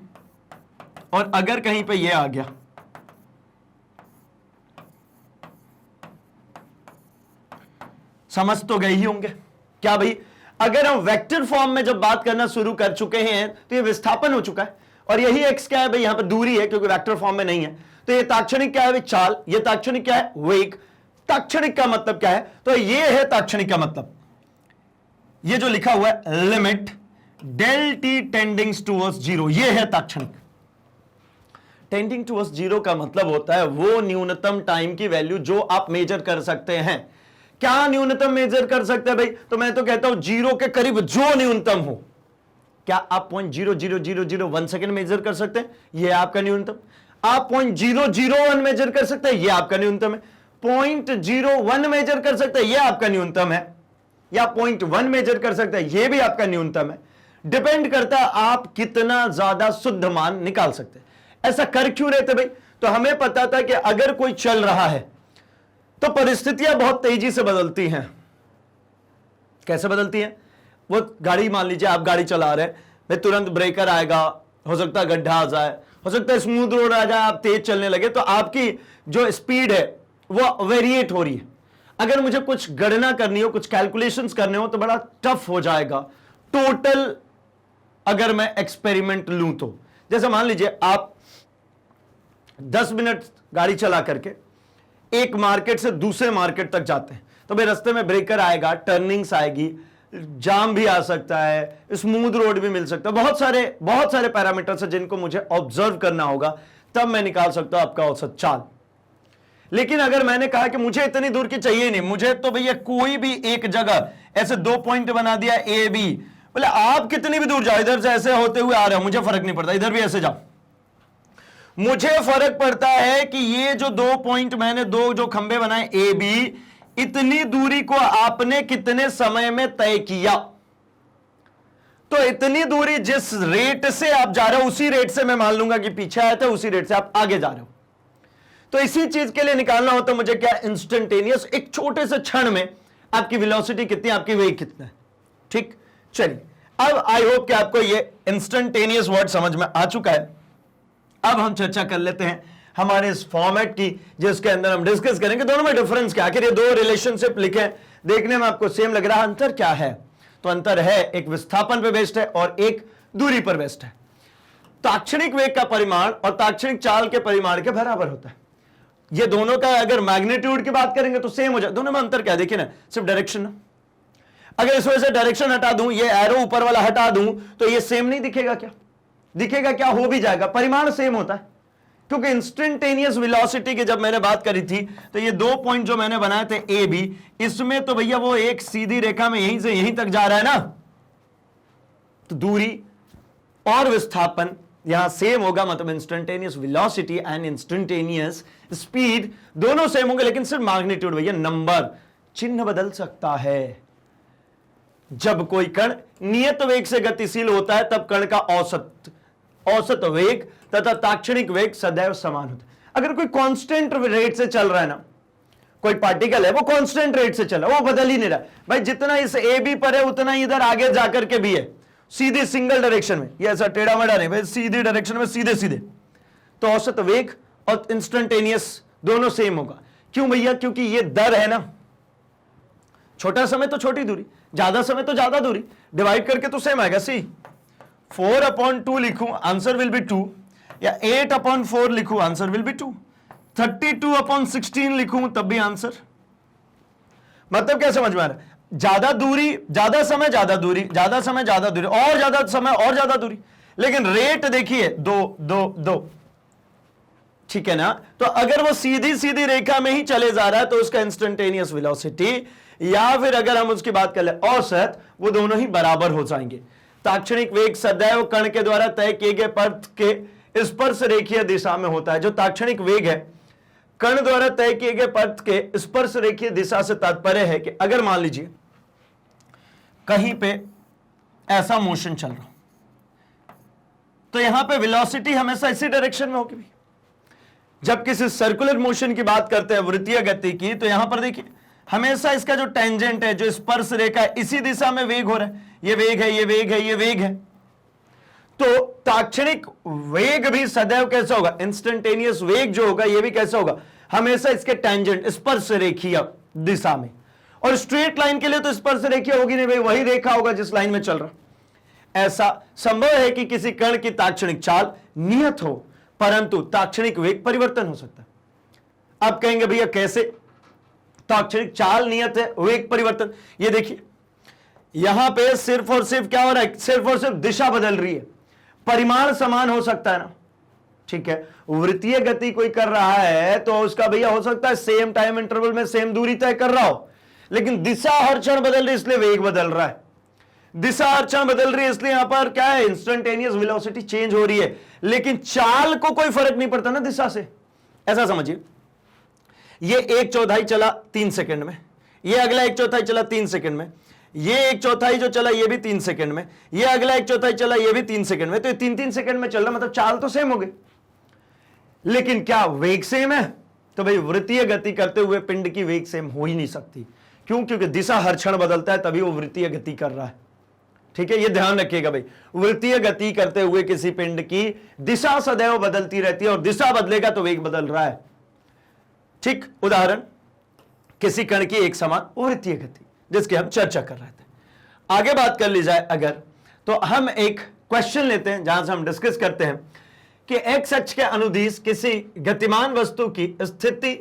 और अगर कहीं पे ये आ गया, समझ तो गए ही होंगे क्या भाई? अगर हम वेक्टर फॉर्म में जब बात करना शुरू कर चुके हैं तो ये विस्थापन हो चुका है, और यही x क्या है भाई? यहां पर दूरी है क्योंकि वेक्टर फॉर्म में नहीं है। तो ये ताक्षणिक क्या है भाई? चाल। ये ताक्षणिक क्या है? वेग। ताक्षणिक का मतलब क्या है? तो ये है ताक्षणिक का मतलब, ये जो लिखा हुआ है limit del t tendings towards zero, ये है ताक्षणिक। टेंडिंग टुवर्ड्स जीरो का मतलब होता है वो न्यूनतम टाइम की वैल्यू जो आप मेजर कर सकते हैं। क्या न्यूनतम मेजर कर सकते हैं भाई? तो मैं तो कहता हूं जीरो के करीब जो न्यूनतम हो। क्या आप 0.00001 सेकंड मेजर कर सकते हैं? यह आपका न्यूनतम। आप 0.001 मेजर कर सकते हैं, यह आपका न्यूनतम है। 0.01 मेजर कर सकते हैं, यह आपका न्यूनतम है, या 0.1 मेजर कर सकते हैं, यह भी आपका न्यूनतम है। डिपेंड करता है आप कितना ज्यादा शुद्ध मान निकाल सकते हैं। ऐसा कर क्यों रहे थे भाई? तो हमें पता था कि अगर कोई चल रहा है तो परिस्थितियां बहुत तेजी से बदलती हैं। कैसे बदलती हैं? वो गाड़ी, मान लीजिए आप गाड़ी चला रहे हैं भाई, तुरंत ब्रेकर आएगा, हो सकता है गड्ढा आ जाए, हो सकता है स्मूथ रोड आ जाए, आप तेज चलने लगे तो आपकी जो स्पीड है वो वेरिएट हो रही है। अगर मुझे कुछ गणना करनी हो, कुछ कैलकुलेशंस करने हो तो बड़ा टफ हो जाएगा। टोटल अगर मैं एक्सपेरिमेंट लूं तो जैसे मान लीजिए आप 10 मिनट गाड़ी चला करके एक मार्केट से दूसरे मार्केट तक जाते हैं, तो भाई रास्ते में ब्रेकर आएगा, टर्निंग्स आएगी, जाम भी आ सकता है, स्मूथ रोड भी मिल सकता है, बहुत सारे पैरामीटर्स हैं जिनको मुझे ऑब्जर्व करना होगा, तब मैं निकाल सकता हूं आपका औसत चाल। लेकिन अगर मैंने कहा कि मुझे इतनी दूर की चाहिए नहीं, मुझे तो भैया कोई भी एक जगह ऐसे 2 पॉइंट बना दिया ए बी, बोले आप कितनी भी दूर जाओ, इधर से ऐसे होते हुए आ रहे हो, मुझे फर्क नहीं पड़ता, इधर भी ऐसे जाओ। मुझे फर्क पड़ता है कि ये जो 2 पॉइंट मैंने, 2 जो खंबे बनाए ए बी, इतनी दूरी को आपने कितने समय में तय किया। तो इतनी दूरी जिस रेट से आप जा रहे हो उसी रेट से मैं मान लूंगा कि पीछे आए थे, उसी रेट से आप आगे जा रहे हो। तो इसी चीज के लिए निकालना होता मुझे क्या? इंस्टेंटेनियस, एक छोटे से क्षण में आपकी वेलोसिटी कितनी, आपकी वेग कितना है। ठीक, चलिए अब आई होप कि आपको ये इंस्टेंटेनियस वर्ड समझ में आ चुका है। अब हम चर्चा कर लेते हैं हमारे इस फॉर्मेट की, जिसके अंदर हम डिस्कस करेंगे दोनों में डिफरेंस क्या। आखिर ये 2 रिलेशनशिप लिखे, देखने में आपको सेम लग रहा है, अंतर क्या है? तो अंतर है एक विस्थापन पे बेस्ड है और एक दूरी पर बेस्ड है। ताक्षणिक वेग का परिमाण और ताक्षणिक चाल के परिमाण के बराबर होता है। ये दोनों का अगर मैग्नीट्यूड की बात करेंगे तो सेम हो जाए। दोनों में अंतर क्या? देखिए ना, सिर्फ डायरेक्शन। अगर इस वजह से डायरेक्शन हटा दूं, ये एरो ऊपर वाला हटा दूं, तो ये सेम नहीं दिखेगा क्या? दिखेगा क्या? हो भी जाएगा, परिमाण सेम होता है। क्योंकि इंस्टेंटेनियस वेलोसिटी की जब मैंने बात करी थी तो ये 2 पॉइंट जो मैंने बनाए थे ए बी, इसमें तो भैया वो एक सीधी रेखा में यहीं से यहीं तक जा रहा है ना, तो दूरी और विस्थापन यहां सेम होगा। मतलब instantaneous velocity and instantaneous speed दोनों सेम होंगे, लेकिन सिर्फ मैग्नीट्यूड, भैया नंबर, चिन्ह बदल सकता है। जब कोई कण नियत वेग से गतिशील होता है तब कण का औसत वेग तथा ताक्षणिक वेग सदैव समान होता है। अगर कोई कांस्टेंट रेट से चल रहा है ना, कोई पार्टिकल है वो कांस्टेंट रेट से चल रहा है, वो बदल ही नहीं रहा भाई, जितना इस ए बी पर है उतना ही इधर आगे जाकर के भी है, सीधी सिंगल डायरेक्शन में, ये ऐसा टेढ़ा मेढ़ा नहीं भाई, सीधी डायरेक्शन में सीधे सीधे। तो औसत वेग और इंस्टेंटेनियस दोनों सेम होगा। क्यों भैया? क्योंकि ये दर है ना, छोटा समय तो छोटी दूरी, ज्यादा समय तो ज्यादा दूरी, डिवाइड करके तो सेम आएगा। सी 4/2 लिखूं, आंसर विल बी 2, या 8/4 लिखूं, आंसर विल बी 2, 32/16 लिखूं तब भी आंसर। मतलब क्या समझ में आ रहा है? ज्यादा दूरी ज्यादा समय ज्यादा दूरी, ज्यादा समय ज्यादा दूरी, और ज्यादा समय और ज्यादा दूरी, लेकिन रेट देखिए 2 ठीक है ना। तो अगर वो सीधी सीधी रेखा में ही चले जा रहा है तो उसका इंस्टेंटेनियस वेलोसिटी, या फिर अगर हम उसकी बात कर ले औसत, वो दोनों ही बराबर हो जाएंगे। ताक्षणिक वेग सदैव कण के द्वारा तय किए गए पथ के स्पर्श रेखीय दिशा में होता है। जो ताक्षणिक वेग है कण द्वारा तय किए गए पथ के स्पर्श रेखीय दिशा से तात्पर्य है कि अगर मान लीजिए कहीं पे ऐसा मोशन चल रहा तो यहां पे वेलोसिटी हमेशा इसी डायरेक्शन में होगी। जब किसी सर्कुलर मोशन की बात करते हैं वृत्तीय गति की, तो यहां पर देखिए हमेशा इसका जो टेंजेंट है, जो स्पर्श रेखा है, इसी दिशा में वेग हो रहा है। ये वेग है, ये वेग है, ये वेग है। तो ताक्षणिक वेग भी सदैव कैसा होगा, इंस्टेंटेनियस वेग जो होगा ये भी कैसा होगा, हमेशा इसके टेंजेंट स्पर्श रेखीय दिशा में। और स्ट्रेट लाइन के लिए तो स्पर्श रेखीय होगी नहीं भाई, वही रेखा होगा जिस लाइन में चल रहा। ऐसा संभव है कि किसी कण की ताक्षणिक चाल नियत हो, परंतु ताक्षणिक वेग परिवर्तन हो सकता है। आप कहेंगे भैया कैसे, ताक्षणिक चाल नियत है, वेग परिवर्तन। ये देखिए यहां पे सिर्फ और सिर्फ क्या हो रहा है, सिर्फ और सिर्फ दिशा बदल रही है, परिमाण समान हो सकता है ना, ठीक है। वृत्तीय गति कोई कर रहा है तो उसका भैया हो सकता है सेम टाइम इंटरवल में सेम दूरी तय कर रहा हो, लेकिन दिशा हर क्षण बदल रही है इसलिए वेग बदल रहा है। दिशा हर क्षण बदल रही है इसलिए यहां पर क्या है, इंस्टेंटेनियस वेलोसिटी चेंज हो रही है, लेकिन चाल को कोई फर्क नहीं पड़ता ना दिशा से। ऐसा समझिए, ये 1/4 चला 3 सेकंड में, ये अगला 1/4 चला 3 सेकंड में, ये 1/4 जो चला ये भी 3 सेकंड में, ये अगला 1/4 चला ये भी 3 सेकंड में। तो ये 3-3 सेकंड में चल रहा, मतलब चाल तो सेम हो गई, लेकिन क्या वेग सेम है? तो भाई वृत्तीय गति करते हुए पिंड की वेग सेम हो ही नहीं सकती। क्यों? क्योंकि दिशा हर क्षण बदलता है, तभी वो वृत्तीय गति कर रहा है। ठीक है, ये ध्यान रखिएगा भाई, वृत्तीय गति करते हुए किसी पिंड की दिशा सदैव बदलती रहती है, और दिशा बदलेगा तो वेग बदल रहा है। ठीक, उदाहरण किसी कण की एक समान वृत्तीय गति, जिसकी हम चर्चा कर रहे थे। आगे बात कर ली जाए अगर, तो हम एक क्वेश्चन लेते हैं जहां से हम डिस्कस करते हैं कि एक्स अक्ष के अनुदिश किसी गतिमान वस्तु की स्थिति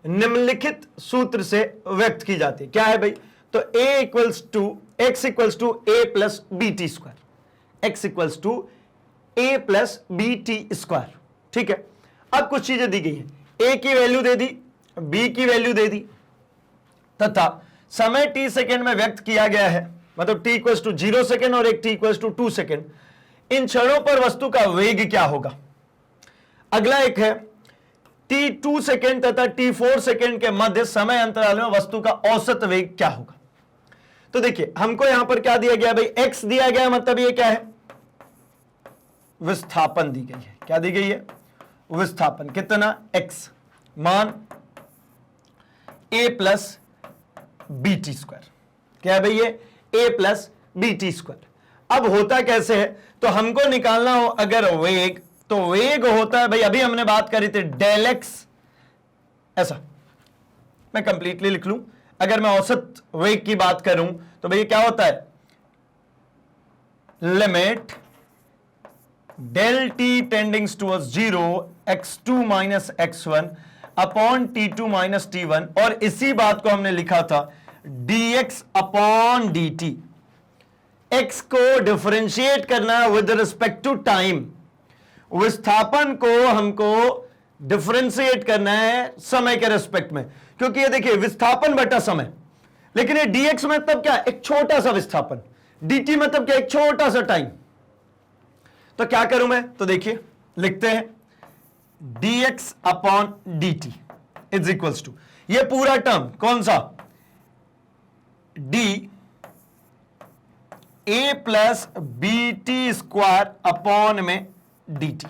निम्नलिखित सूत्र से व्यक्त की जाती है। क्या है भाई? तो x equals to a plus B T square, x equals to a plus B T square. ठीक है, अब कुछ चीजें दी गई हैं, a की वैल्यू दे दी, b की वैल्यू दे दी, तथा समय t सेकेंड में व्यक्त किया गया है, मतलब t इक्वल्स टू 0 सेकेंड और एक t इक्वल्स टू 2 सेकेंड। इन क्षणों पर वस्तु का वेग क्या होगा? अगला एक है t2 सेकेंड तथा t4 सेकेंड के मध्य समय अंतराल में वस्तु का औसत वेग क्या होगा? तो देखिए हमको यहां पर क्या दिया गया भाई, x दिया गया, मतलब ये क्या है, विस्थापन दी गई है। क्या दी गई है? विस्थापन। कितना? x, मान a plus B T square. क्या है भाई ये? a plus B T square. अब होता कैसे है, तो हमको निकालना हो अगर वेग, तो वेग होता है भाई, अभी हमने बात करी थी डेल एक्स, ऐसा मैं कंप्लीटली लिख लूं। अगर मैं औसत वेग की बात करूं तो भाई क्या होता है, limit del t tendings towards 0 x2 minus x1 upon t2 minus t1, और इसी बात को हमने लिखा था dx अपॉन dt। x को डिफरेंशिएट करना है विद रिस्पेक्ट टू टाइम, विस्थापन को हमको डिफरेंशिएट करना है समय के रिस्पेक्ट में, क्योंकि ये देखिए विस्थापन बटा समय, लेकिन ये dx मतलब क्या, एक छोटा सा विस्थापन, dt मतलब क्या, एक छोटा सा टाइम। तो क्या करूं मैं, तो देखिए लिखते हैं dx upon dt is equals to, ये पूरा टर्म कौन सा, d a plus B T square upon में dt।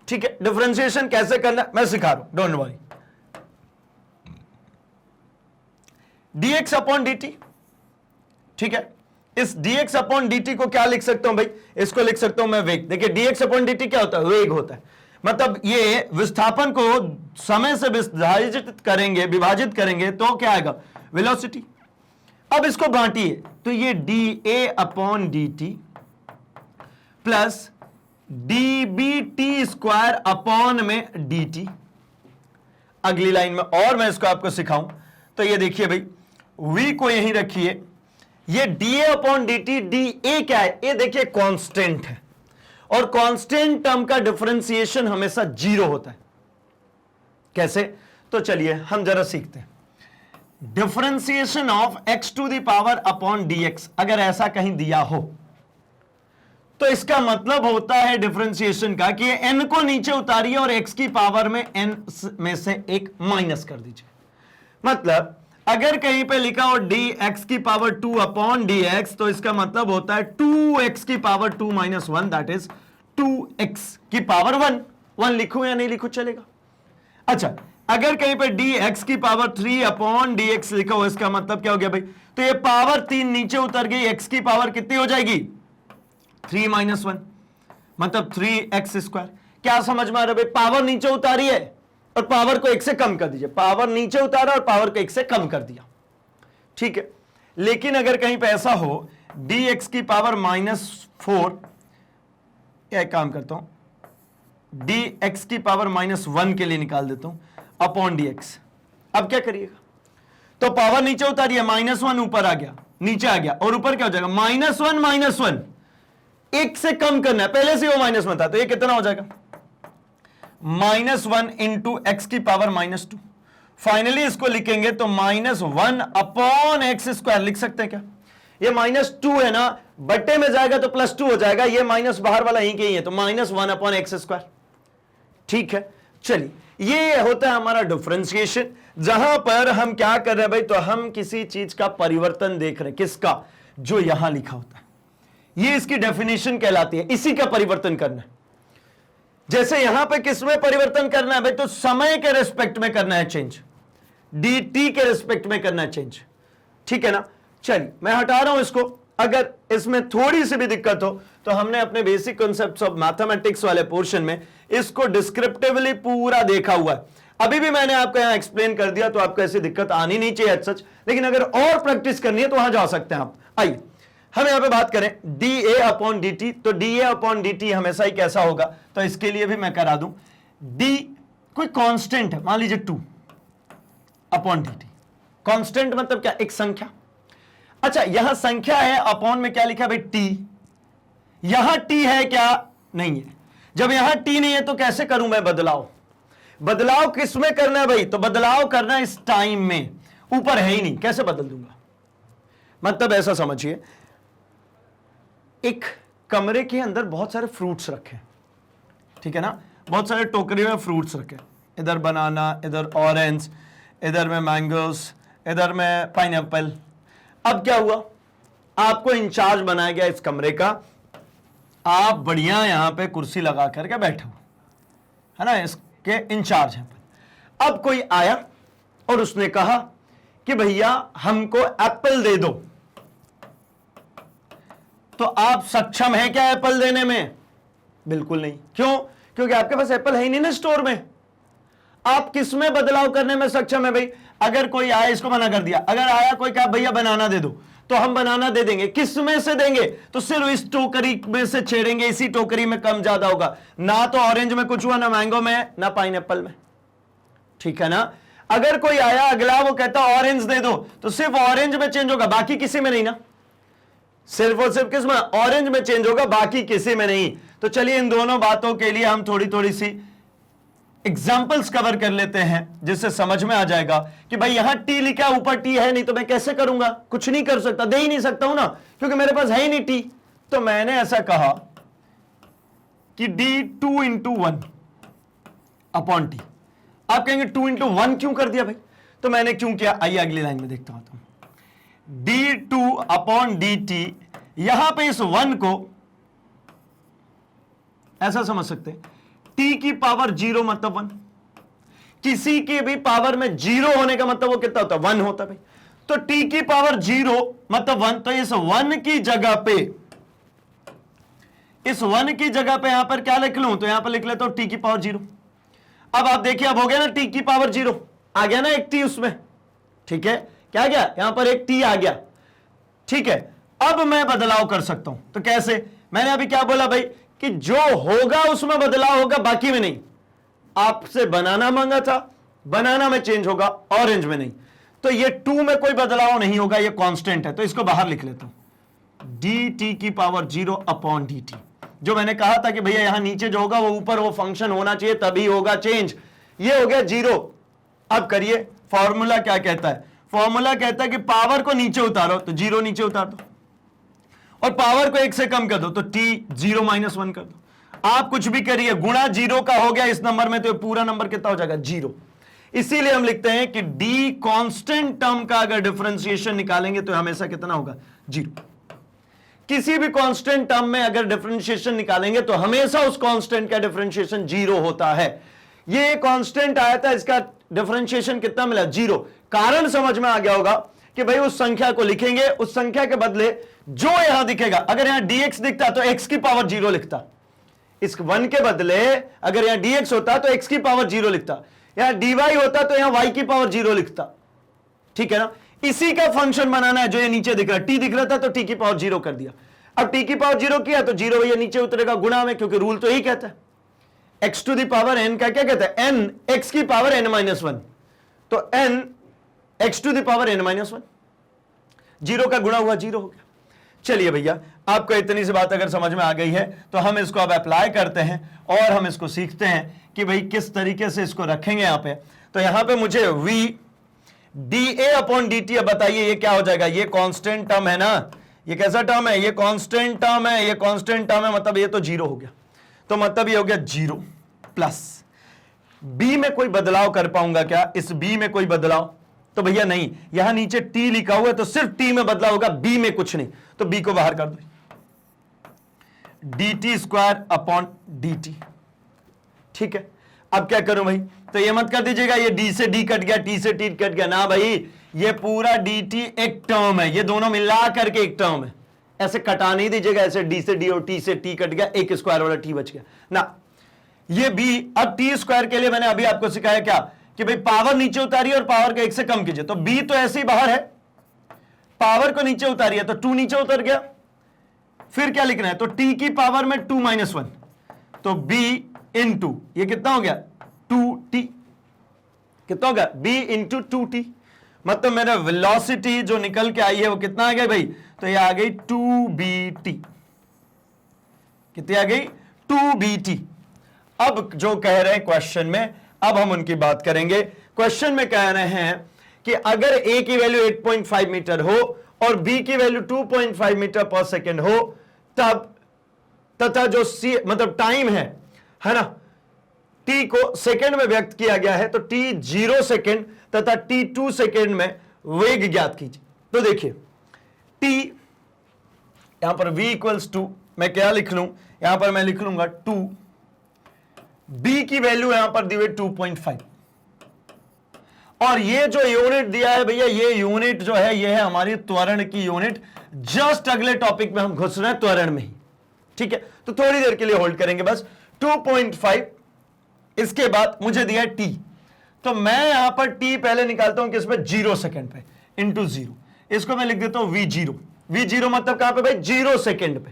ठीक है, डिफरेंशिएशन कैसे करना मैं सिखा रहा हूं, don't worry. dx upon dt, ठीक है, इस dx अपॉन dt को क्या लिख सकता हूं भाई, इसको लिख सकता हूं मैं वेग। देखिए dx अपॉन dt क्या होता है, वेग होता है, मतलब ये विस्थापन को समय से विभाजित करेंगे तो क्या आएगा, वेलोसिटी। अब इसको बांटिए तो ये da upon dt plus dbt square upon में dt। अगली लाइन में और मैं इसको आपको सिखाऊं तो ये देखिए भाई, v को यहीं रखिए, ये da अपॉन dt, da क्या है, ये देखिए कांस्टेंट है, और कांस्टेंट टर्म का डिफरेंशिएशन हमेशा 0 होता है। कैसे? तो चलिए हम जरा सीखते हैं। Differentiation of x to the power upon dx, अगर ऐसा कहीं दिया हो तो इसका मतलब होता है डिफरेंशिएशन का कि n को नीचे उतारिए और x की पावर में n में से एक माइनस कर दीजिए। मतलब अगर कहीं पे लिखा हो dx की पावर 2 अपॉन dx, तो इसका मतलब होता है 2x की power 2 minus 1, that is 2x की पावर 1। 1 लिखूं या नहीं लिखूं चलेगा। अच्छा, अगर कहीं पे dx की पावर 3 अपॉन dx लिखा हो, इसका मतलब क्या हो गया भाई, तो ये पावर 3 नीचे उतर गई, x की पावर कितनी हो जाएगी 3 माइनस 1, मतलब 3x स्क्वायर। क्या समझ में आ रहा है भाई, पावर नीचे उतारी है और पावर को 1 से कम कर दीजिए, पावर नीचे उतारा और पावर को 1 से कम कर दिया, ठीक है। लेकिन अगर कहीं पे ऐसा हो dx की पावर -4, क्या काम करता हूं dx की पावर -1 के लिए निकाल देता हूं अपॉन dx। अब क्या करिएगा, तो पावर नीचे उतारिए, -1 ऊपर आ गया, नीचे आ गया, और ऊपर क्या हो जाएगा -1 1 से कम करना है, पहले से वो -1 था, तो ये कितना हो जाएगा -1 इंटू एक्स की पावर -2। फाइनली इसको लिखेंगे तो -1 अपॉन एक्स स्क्वायर लिख सकते हैं क्या। ये -2 है ना, बट्टे में जाएगा तो +2 हो जाएगा, ये माइनस बाहर वाला यहीं के ही है, तो -1 अपॉन एक्स स्क्वायर, ठीक है। चलिए, ये होता है हमारा डिफरेंशिएशन, जहां पर हम क्या कर रहे हैं भाई, तो हम किसी चीज का परिवर्तन देख रहे हैं, किसका, जो यहां लिखा होता है, ये इसकी डेफिनेशन कहलाती है, इसी का परिवर्तन करना है। जैसे यहां पे किसमें परिवर्तन करना है भाई, तो समय के रिस्पेक्ट में करना है चेंज, dt के रिस्पेक्ट में करना है चेंज, ठीक है ना। चलिए, मैं हटा रहा हूं इसको। अगर इसमें थोड़ी सी भी दिक्कत हो तो हमने अपने बेसिक कॉन्सेप्ट्स ऑफ मैथमेटिक्स वाले पोर्शन में इसको डिस्क्रिप्टिवली पूरा देखा हुआ है। अभी भी मैंने आपको यहां एक्सप्लेन कर दिया, तो आपको ऐसी दिक्कत आनी नहीं चाहिए एज सच, लेकिन अगर और प्रैक्टिस करनी है तो वहां जा सकते हैं आप। आइए हम यहां पे बात करें dA अपॉन dt, तो dA अपॉन dt हमेशा ही कैसा होगा, तो इसके लिए भी मैं करा दूं, d कोई कांस्टेंट है, मान लीजिए 2 अपॉन dt। कांस्टेंट मतलब क्या, एक संख्या। अच्छा, यहां संख्या है, अपॉन में क्या लिखा भाई t, यहां t है क्या, नहीं है। जब यहां t नहीं है तो कैसे करूं मैं बदलाव, बदलाव किस में करना है भाई, तो बदलाव करना है इस टाइम में, ऊपर है ही नहीं, कैसे बदल दूंगा। मतलब ऐसा समझिए, एक कमरे के अंदर बहुत सारे फ्रूट्स रखे, ठीक है ना, बहुत सारे टोकरी में फ्रूट्स रखे, इधर बनाना, इधर ऑरेंज, इधर में मैंगोस, इधर में पाइनएप्पल। अब क्या हुआ, आपको इंचार्ज बनाया गया इस कमरे का, आप बढ़िया यहां पे कुर्सी लगा करके बैठे हो, है ना, इसके इंचार्ज हैं। अब कोई आया और उसने कहा कि भैया हमको एप्पल दे दो, तो आप सक्षम हैं क्या एप्पल देने में, बिल्कुल नहीं। क्यों, क्योंकि आपके पास एप्पल है ही नहीं ना स्टोर में। आप किस में बदलाव करने में सक्षम है भाई, अगर कोई आया, इसको मना कर दिया, अगर आया कोई कहा भैया बनाना दे दो, तो हम बनाना दे देंगे। किस में से देंगे, तो सिर्फ इस टोकरी में से छेड़ेंगे, इसी टोकरी में कम ज्यादा होगा, ना तो ऑरेंज में कुछ हुआ, ना मैंगो में, ना पाइनएप्पल में, ठीक है ना। अगर कोई आया अगला, वो कहता ऑरेंज दे दो, तो सिर्फ ऑरेंज में चेंज होगा, बाकी किसी में नहीं ना, सिर्फ और सिर्फ किस में, ऑरेंज में चेंज होगा, बाकी किसी में नहीं। तो चलिए इन दोनों बातों के लिए हम थोड़ी थोड़ी सी एग्जाम्पल्स कवर कर लेते हैं, जिससे समझ में आ जाएगा कि भाई यहां टी लिखा, ऊपर टी है नहीं, तो मैं कैसे करूंगा, कुछ नहीं कर सकता, दे ही नहीं सकता हूं ना, क्योंकि मेरे पास है ही नहीं टी। तो मैंने ऐसा कहा कि d2 इंटू 1 अपॉन टी। आप कहेंगे 2 इंटू 1 क्यों कर दिया भाई, तो मैंने क्यों किया, आइए अगली लाइन में देखता हूं। d2 अपॉन dt, यहां पे इस 1 को ऐसा समझ सकते हैं, t की पावर 0 मतलब 1, किसी की भी पावर में 0 होने का मतलब वो कितना होता है, 1 होता है भाई। तो t की पावर 0 मतलब 1, तो इस 1 की जगह पे, इस 1 की जगह पे यहां पर क्या लिख लूं, तो यहां पर लिख लेता हूं t की पावर 0। अब आप देखिए, अब हो गया ना t की पावर 0, आ गया ना एक t उसमें, ठीक है, क्या गया, यहां पर एक t आ गया, ठीक है। अब मैं बदलाव कर सकता हूं, तो कैसे, मैंने अभी क्या बोला भाई, कि जो होगा उसमें बदलाव होगा, बाकी में नहीं। आपसे बनाना मांगा था, बनाना में चेंज होगा, ऑरेंज में नहीं। तो ये 2 में कोई बदलाव नहीं होगा, ये कांस्टेंट है, तो इसको बाहर लिख लेता हूं, dt की पावर 0 अपॉन dt। जो मैंने कहा था कि भैया यहां नीचे जो होगा वो ऊपर वो फंक्शन होना चाहिए, तभी होगा चेंज, ये हो गया 0। अब करिए, फॉर्मूला क्या कहता है, फॉर्मूला कहता है कि पावर को नीचे उतारो, तो 0 नीचे उतार दो, और पावर को 1 से कम कर दो तो टी 0 - 1 कर दो। आप कुछ भी करिए, गुणा 0 का हो गया इस नंबर में, तो पूरा नंबर कितना हो जाएगा 0। इसीलिए हम लिखते हैं कि डी कांस्टेंट टर्म का अगर डिफरेंशिएशन निकालेंगे तो हमेशा कितना होगा 0। किसी भी कांस्टेंट टर्म में अगर डिफरेंशिएशन निकालेंगे तो हमेशा उस कांस्टेंट का डिफरेंशिएशन 0 होता है। ये कांस्टेंट आया था, इसका डिफरेंशिएशन कितना मिला 0। कारण समझ में आ गया होगा कि भाई उस संख्या को लिखेंगे, उस संख्या के बदले जो यहां दिखेगा, अगर यहां dx दिखता तो x की पावर 0 लिखता, इस 1 के बदले अगर यहां dx होता तो x की पावर 0 लिखता, यहां dy होता तो यहां y की पावर 0 लिखता। ठीक है ना, इसी का फंक्शन बनाना है जो ये नीचे दिख रहा है। t दिख रहा था तो t की पावर 0 कर दिया, अब t की पावर 0 किया तो 0 ये नीचे उतरेगा गुणा में, क्योंकि रूल तो यही कहता है x to the power n का क्या कहता है n x की पावर n - 1, तो n x to the power n - 1, 0 का गुणा हुआ 0 हो गया। चलिए भैया, आपको इतनी सी बात अगर समझ में आ गई है तो हम इसको अब अप्लाई करते हैं और हम इसको सीखते हैं कि भाई किस तरीके से इसको रखेंगे यहां पे। तो यहां पे मुझे v dA/dt, अब बताइए ये क्या हो जाएगा, ये कांस्टेंट टर्म है ना, ये कैसा टर्म है, ये कांस्टेंट टर्म है, ये कांस्टेंट टर्म है, मतलब ये तो 0 हो गया, तो मतलब ये हो गया 0 प्लस b में कोई बदलाव कर पाऊंगा क्या, इस b में कोई बदलाव, तो भैया नहीं, यहां नीचे t लिखा हुआ है तो सिर्फ t में बदलाव होगा, b में कुछ नहीं, तो b को बाहर कर दो, dt²/dt। ठीक है, अब क्या करूं भाई, तो ये मत कर दीजिएगा ये d से d कट गया, t से t कट गया, ना भाई, ये पूरा dt एक टर्म है, ये दोनों मिला करके एक टर्म है, ऐसे कटा नहीं दीजिएगा, ऐसे d से d और t से t कट गया, एक स्क्वायर वाला t बच गया ना, ये b। अब t² के लिए मैंने अभी आपको सिखाया क्या कि भाई पावर नीचे उतारिए और पावर को 1 से कम कीजिए, तो b तो ऐसे ही बाहर है, पावर को नीचे उतारिए तो 2 नीचे उतर गया, फिर क्या लिखना है, तो t की पावर में 2 - 1, तो b इंटू ये कितना हो गया 2t, कितना हो गया b इंटू 2t, मतलब मेरा वेलोसिटी जो निकल के आई है वो कितना आ गया भाई, तो ये आ गई 2bt, कितनी आ गई 2bt। अब जो कह रहे हैं क्वेश्चन में, अब हम उनकी बात करेंगे। क्वेश्चन में कह रहे हैं कि अगर a की वैल्यू 8.5 मीटर हो और b की वैल्यू 2.5 मीटर पर सेकेंड हो, तब तथा जो c मतलब टाइम है ना, t को सेकेंड में व्यक्त किया गया है, तो t 0 सेकेंड तथा t 2 सेकेंड में वेग ज्ञात कीजिए। तो देखिए t यहां पर v = मैं क्या लिख लूं, यहां पर मैं लिख लूंगा 2, b की वैल्यू यहां पर दी हुई 2.5, और ये जो यूनिट दिया है भैया, ये यूनिट जो है ये है हमारी त्वरण की यूनिट। जस्ट अगले टॉपिक में हम घुस रहे हैं त्वरण में ही, ठीक है, तो थोड़ी देर के लिए होल्ड करेंगे बस। 2.5, इसके बाद मुझे दिया है t, तो मैं यहां पर t पहले निकालता हूं किस पे, 0 सेकेंड पे इंटू 0, इसको मैं लिख देता हूं v0। v0 मतलब कहां पे भाई 0 सेकेंड पे,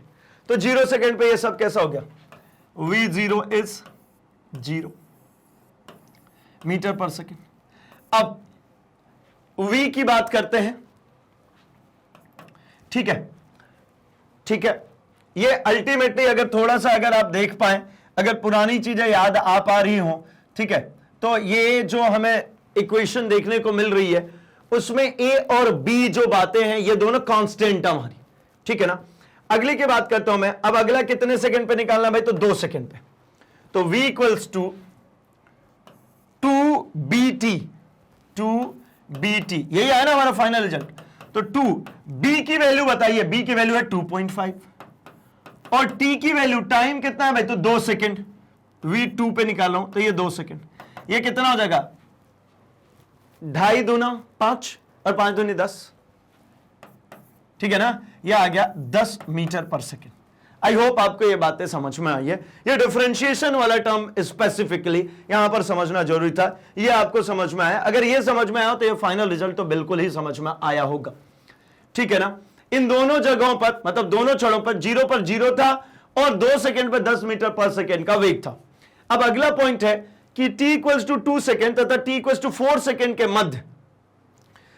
तो 0 सेकेंड पे ये सब कैसा हो गया, v0 is 0 metre per second. अब v की बात करते हैं, ठीक है, ठीक है, ये अल्टीमेटली अगर थोड़ा सा अगर आप देख पाए, अगर पुरानी चीजें याद आ पा रही हो, ठीक है, तो ये जो हमें इक्वेशन देखने को मिल रही है उसमें a और b जो बातें हैं ये दोनों कांस्टेंट है हमारी, ठीक है ना। अगली की बात करता हूं मैं, अब अगला कितने सेकंड पे निकालना भाई, तो 2 सेकंड पे, तो v = 2bt, यही आया ना हमारा फाइनल रिजल्ट। तो 2 b की वैल्यू बताइए, b की वैल्यू है 2.5 और t की वैल्यू टाइम कितना है भाई, तो 2 सेकंड, v2 पे निकाल रहा हूं तो ये 2 सेकंड, ये कितना हो जाएगा 2.5 दूना 5 और 5 दूनी 10, ठीक है ना, ये आ गया 10 मीटर पर सेकंड। आई होप आपको ये बातें समझ में आई है। ये डिफरेंशिएशन वाला टर्म स्पेसिफिकली यहां पर समझना जरूरी था, ये आपको समझ में आया। अगर ये समझ में आया तो ये फाइनल रिजल्ट तो बिल्कुल ही समझ में आया होगा, ठीक है ना। इन दोनों जगहों पर मतलब दोनों छड़ों पर 0 पर 0 था और 2 सेकंड पर 10 मीटर पर सेकंड का वेग था। अब अगला पॉइंट है कि t = 2 सेकंड तथा t = 4 सेकंड के मध्य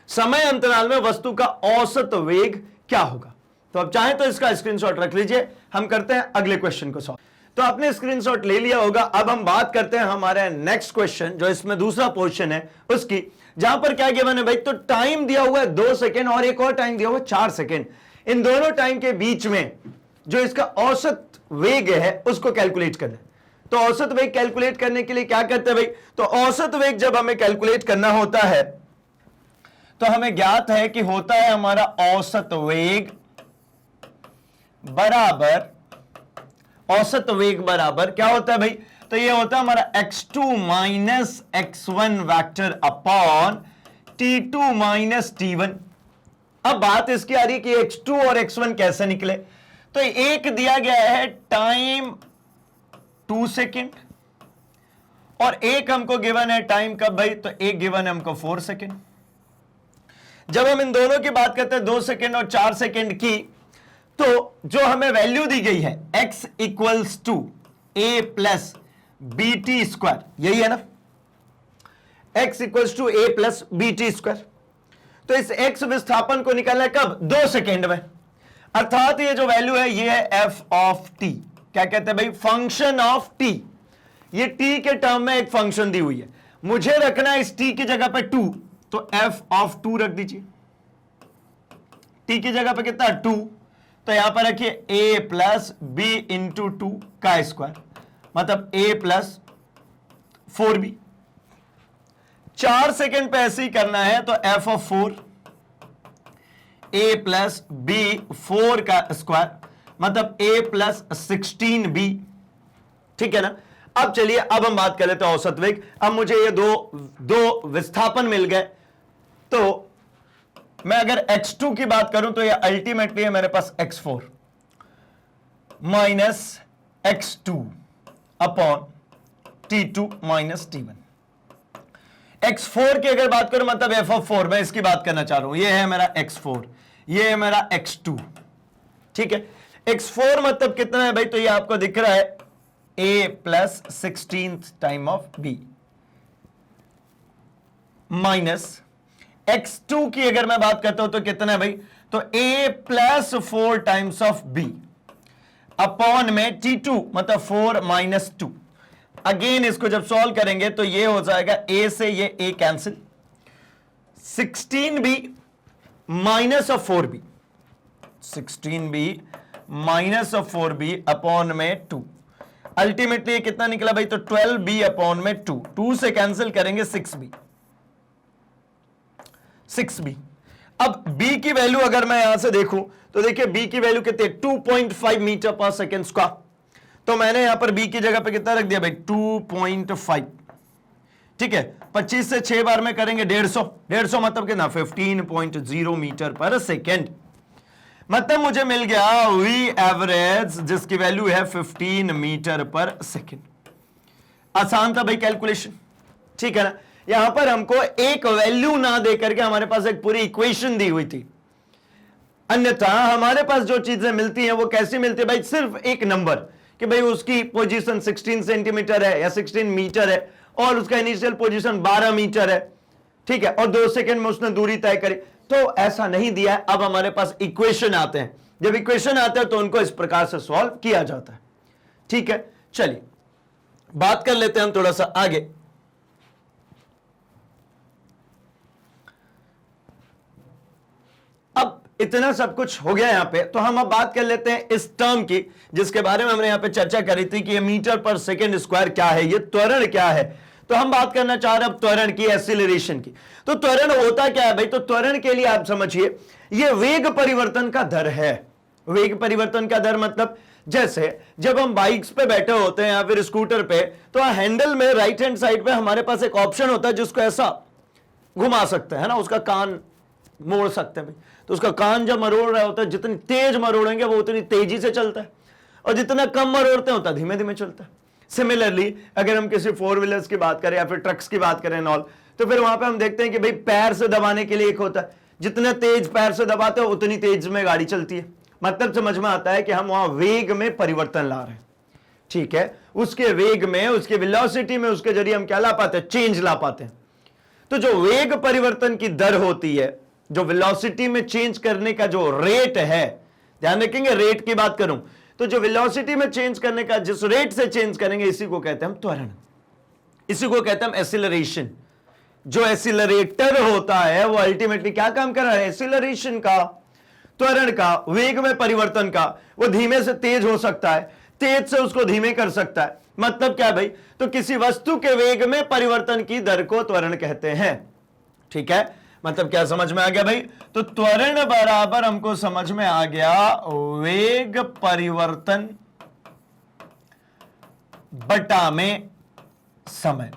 समय अंतराल में वस्तु का औसत वेग क्या होगा। तो अब चाहे तो इसका स्क्रीनशॉट रख लीजिए, हम करते हैं अगले क्वेश्चन को सॉल्व। तो आपने स्क्रीनशॉट ले लिया होगा। अब हम बात करते हैं हमारे नेक्स्ट क्वेश्चन, जो इसमें दूसरा पोर्शन है उसकी, जहां पर क्या गिवन है भाई, तो टाइम दिया हुआ है 2 सेकंड और एक और टाइम दिया हुआ है 4 सेकंड। इन दोनों टाइम के बीच में जो इसका औसत वेग है उसको कैलकुलेट करना है। तो औसत वेग कैलकुलेट करने के लिए क्या करते हैं भाई, तो औसत वेग जब हमें कैलकुलेट करना होता है तो हमें ज्ञात है कि होता है हमारा औसत वेग बराबर, औसत वेग बराबर क्या होता है भाई, तो ये होता है हमारा x2 minus x1 vector upon t2 minus t1। अब बात इसकी आ रही है कि x2 और x1 कैसे निकले, तो एक दिया गया है टाइम 2 सेकेंड और एक हमको गिवन है टाइम कब भाई, तो एक गिवन है हमको 4 सेकेंड। जब हम इन दोनों की बात करते हैं 2 सेकेंड और 4 सेकेंड की, तो जो हमें वैल्यू दी गई है x equals to a plus B T square, यही है ना, x equals to a plus B T square. तो इस x विस्थापन को निकालना है कब, 2 सेकेंड में। अर्थात ये जो वैल्यू है ये है f ऑफ t, क्या कहते हैं भाई, फंक्शन ऑफ t। ये t के टर्म में एक फंक्शन दी हुई है, मुझे रखना है इस t की जगह पे 2, तो f ऑफ 2 रख दीजिए। t की जगह पे कितना 2, तो यहां पर रखिए a प्लस बी इंटू 2 का स्क्वायर, मतलब a प्लस 4b। 4 सेकेंड पे ऐसे ही करना है, तो f of 4 a plus B 4 का स्क्वायर, मतलब a प्लस 16b, ठीक है ना। अब चलिए अब हम बात कर लेते हैं औसत वेग। अब मुझे ये दो विस्थापन मिल गए, तो मैं अगर x2 की बात करूं तो ये अल्टीमेटली है मेरे पास x4 minus x2 upon t2 minus t1। x4 की अगर बात करूं मतलब f ऑफ 4, मैं इसकी बात करना चाह रहा हूं, ये है मेरा x4, ये है मेरा x2, ठीक है। x4 मतलब कितना है भाई, तो ये आपको दिख रहा है a plus 16th time of b minus x2 की अगर मैं बात करता हूं तो कितना है भाई, तो a plus 4 times of b upon में t2 मतलब 4 माइनस 2। अगेन इसको जब सॉल्व करेंगे तो ये हो जाएगा a से ये a cancel, 16b minus of 4b, 16b minus of 4b upon में 2। अल्टीमेटली कितना निकला भाई, तो 12b अपॉन में 2 से कैंसिल करेंगे 6b। अब b की वैल्यू अगर मैं यहां से देखूं तो देखिए b की वैल्यू कितनी है, 2.5 मीटर पर सेकेंड स्क्वायर। तो मैंने यहां पर b की जगह पे कितना रख दिया भाई, 2.5, ठीक है। 25 से 6 बार में करेंगे 150 मतलब कितना, 15.0 मीटर पर सेकेंड। मतलब मुझे मिल गया v एवरेज जिसकी वैल्यू है 15 मीटर पर सेकेंड। आसान था भाई कैलकुलेशन, ठीक है ना। यहां पर हमको एक वैल्यू ना देकर के हमारे पास एक पूरी इक्वेशन दी हुई थी, अन्यथा हमारे पास जो चीजें मिलती हैं वो कैसी मिलती है भाई, सिर्फ एक नंबर कि भाई उसकी पोजीशन 16 सेंटीमीटर है या 16 मीटर है और उसका इनिशियल पोजीशन 12 मीटर है, ठीक है, और 2 सेकंड में उसने दूरी तय करी। तो ऐसा नहीं दिया है। अब हमारे पास इक्वेशन आते हैं, जब इक्वेशन आते हैं तो उनको इस प्रकार से सॉल्व किया जाता है, ठीक है। चलिए बात कर लेते हैं हम थोड़ा सा आगे। अब इतना सब कुछ हो गया यहां पे, तो हम अब बात कर लेते हैं इस टर्म की जिसके बारे में हमने यहां पे चर्चा करी थी कि ये मीटर पर सेकेंड स्क्वायर क्या है, ये त्वरण क्या है। तो हम बात करना चाह रहे हैं अब त्वरण की, एक्सीलरेशन की। तो त्वरण होता क्या है भाई, तो त्वरण के लिए आप समझिए ये वेग परिवर्तन का दर है। वेग परिवर्तन का दर मतलब जैसे जब हम बाइक्स पे बैठे होते हैं या फिर स्कूटर पे, तो हैंडल में राइट हैंड साइड पे हमारे पास एक ऑप्शन होता है जिसको ऐसा घुमा सकते हैं ना, उसका कान मोड़ सकते हैं भाई। तो उसका कान जब मरोड़ रहा होता है, जितनी तेज मरोड़ेंगे वो उतनी तेजी से चलता है, और जितना कम मरोड़ते हैं उतना धीमे धीमे चलता है। सिमिलरली अगर हम किसी 4 व्हीलर्स की बात करें या फिर ट्रक्स की बात करें नॉल, तो फिर वहां पे हम देखते हैं कि भाई पैर से दबाने के लिए एक होता है, जितना तेज पैर से दबाते हो उतनी तेज में गाड़ी चलती है। मतलब समझ में आता है कि हम वहां वेग में परिवर्तन ला रहे हैं, ठीक है। उसके वेग में, उसके वेलोसिटी में, उसके जरिए हम क्या ला पाते हैं, चेंज ला पाते हैं। तो जो वेग परिवर्तन की दर होती है, जो वेलोसिटी में चेंज करने का जो रेट है, ध्यान रखेंगे रेट की बात करूं तो जो वेलोसिटी में चेंज करने का जिस रेट से चेंज करेंगे इसी को कहते हैं हम त्वरण, इसी को कहते हैं हम एक्सीलरेशन। जो एक्सीलरेटर होता है वो अल्टीमेटली क्या काम कर रहा है, एक्सीलरेशन का। त्वरण का, वेग में परिवर्तन का, वो धीमे से तेज हो सकता है, तेज से उसको धीमे कर सकता है। मतलब क्या है भाई? तो किसी वस्तु के वेग में परिवर्तन की दर को त्वरण कहते हैं। ठीक है, मतलब क्या समझ में आ गया भाई? तो त्वरण बराबर हमको समझ में आ गया वेग परिवर्तन बटा में समय।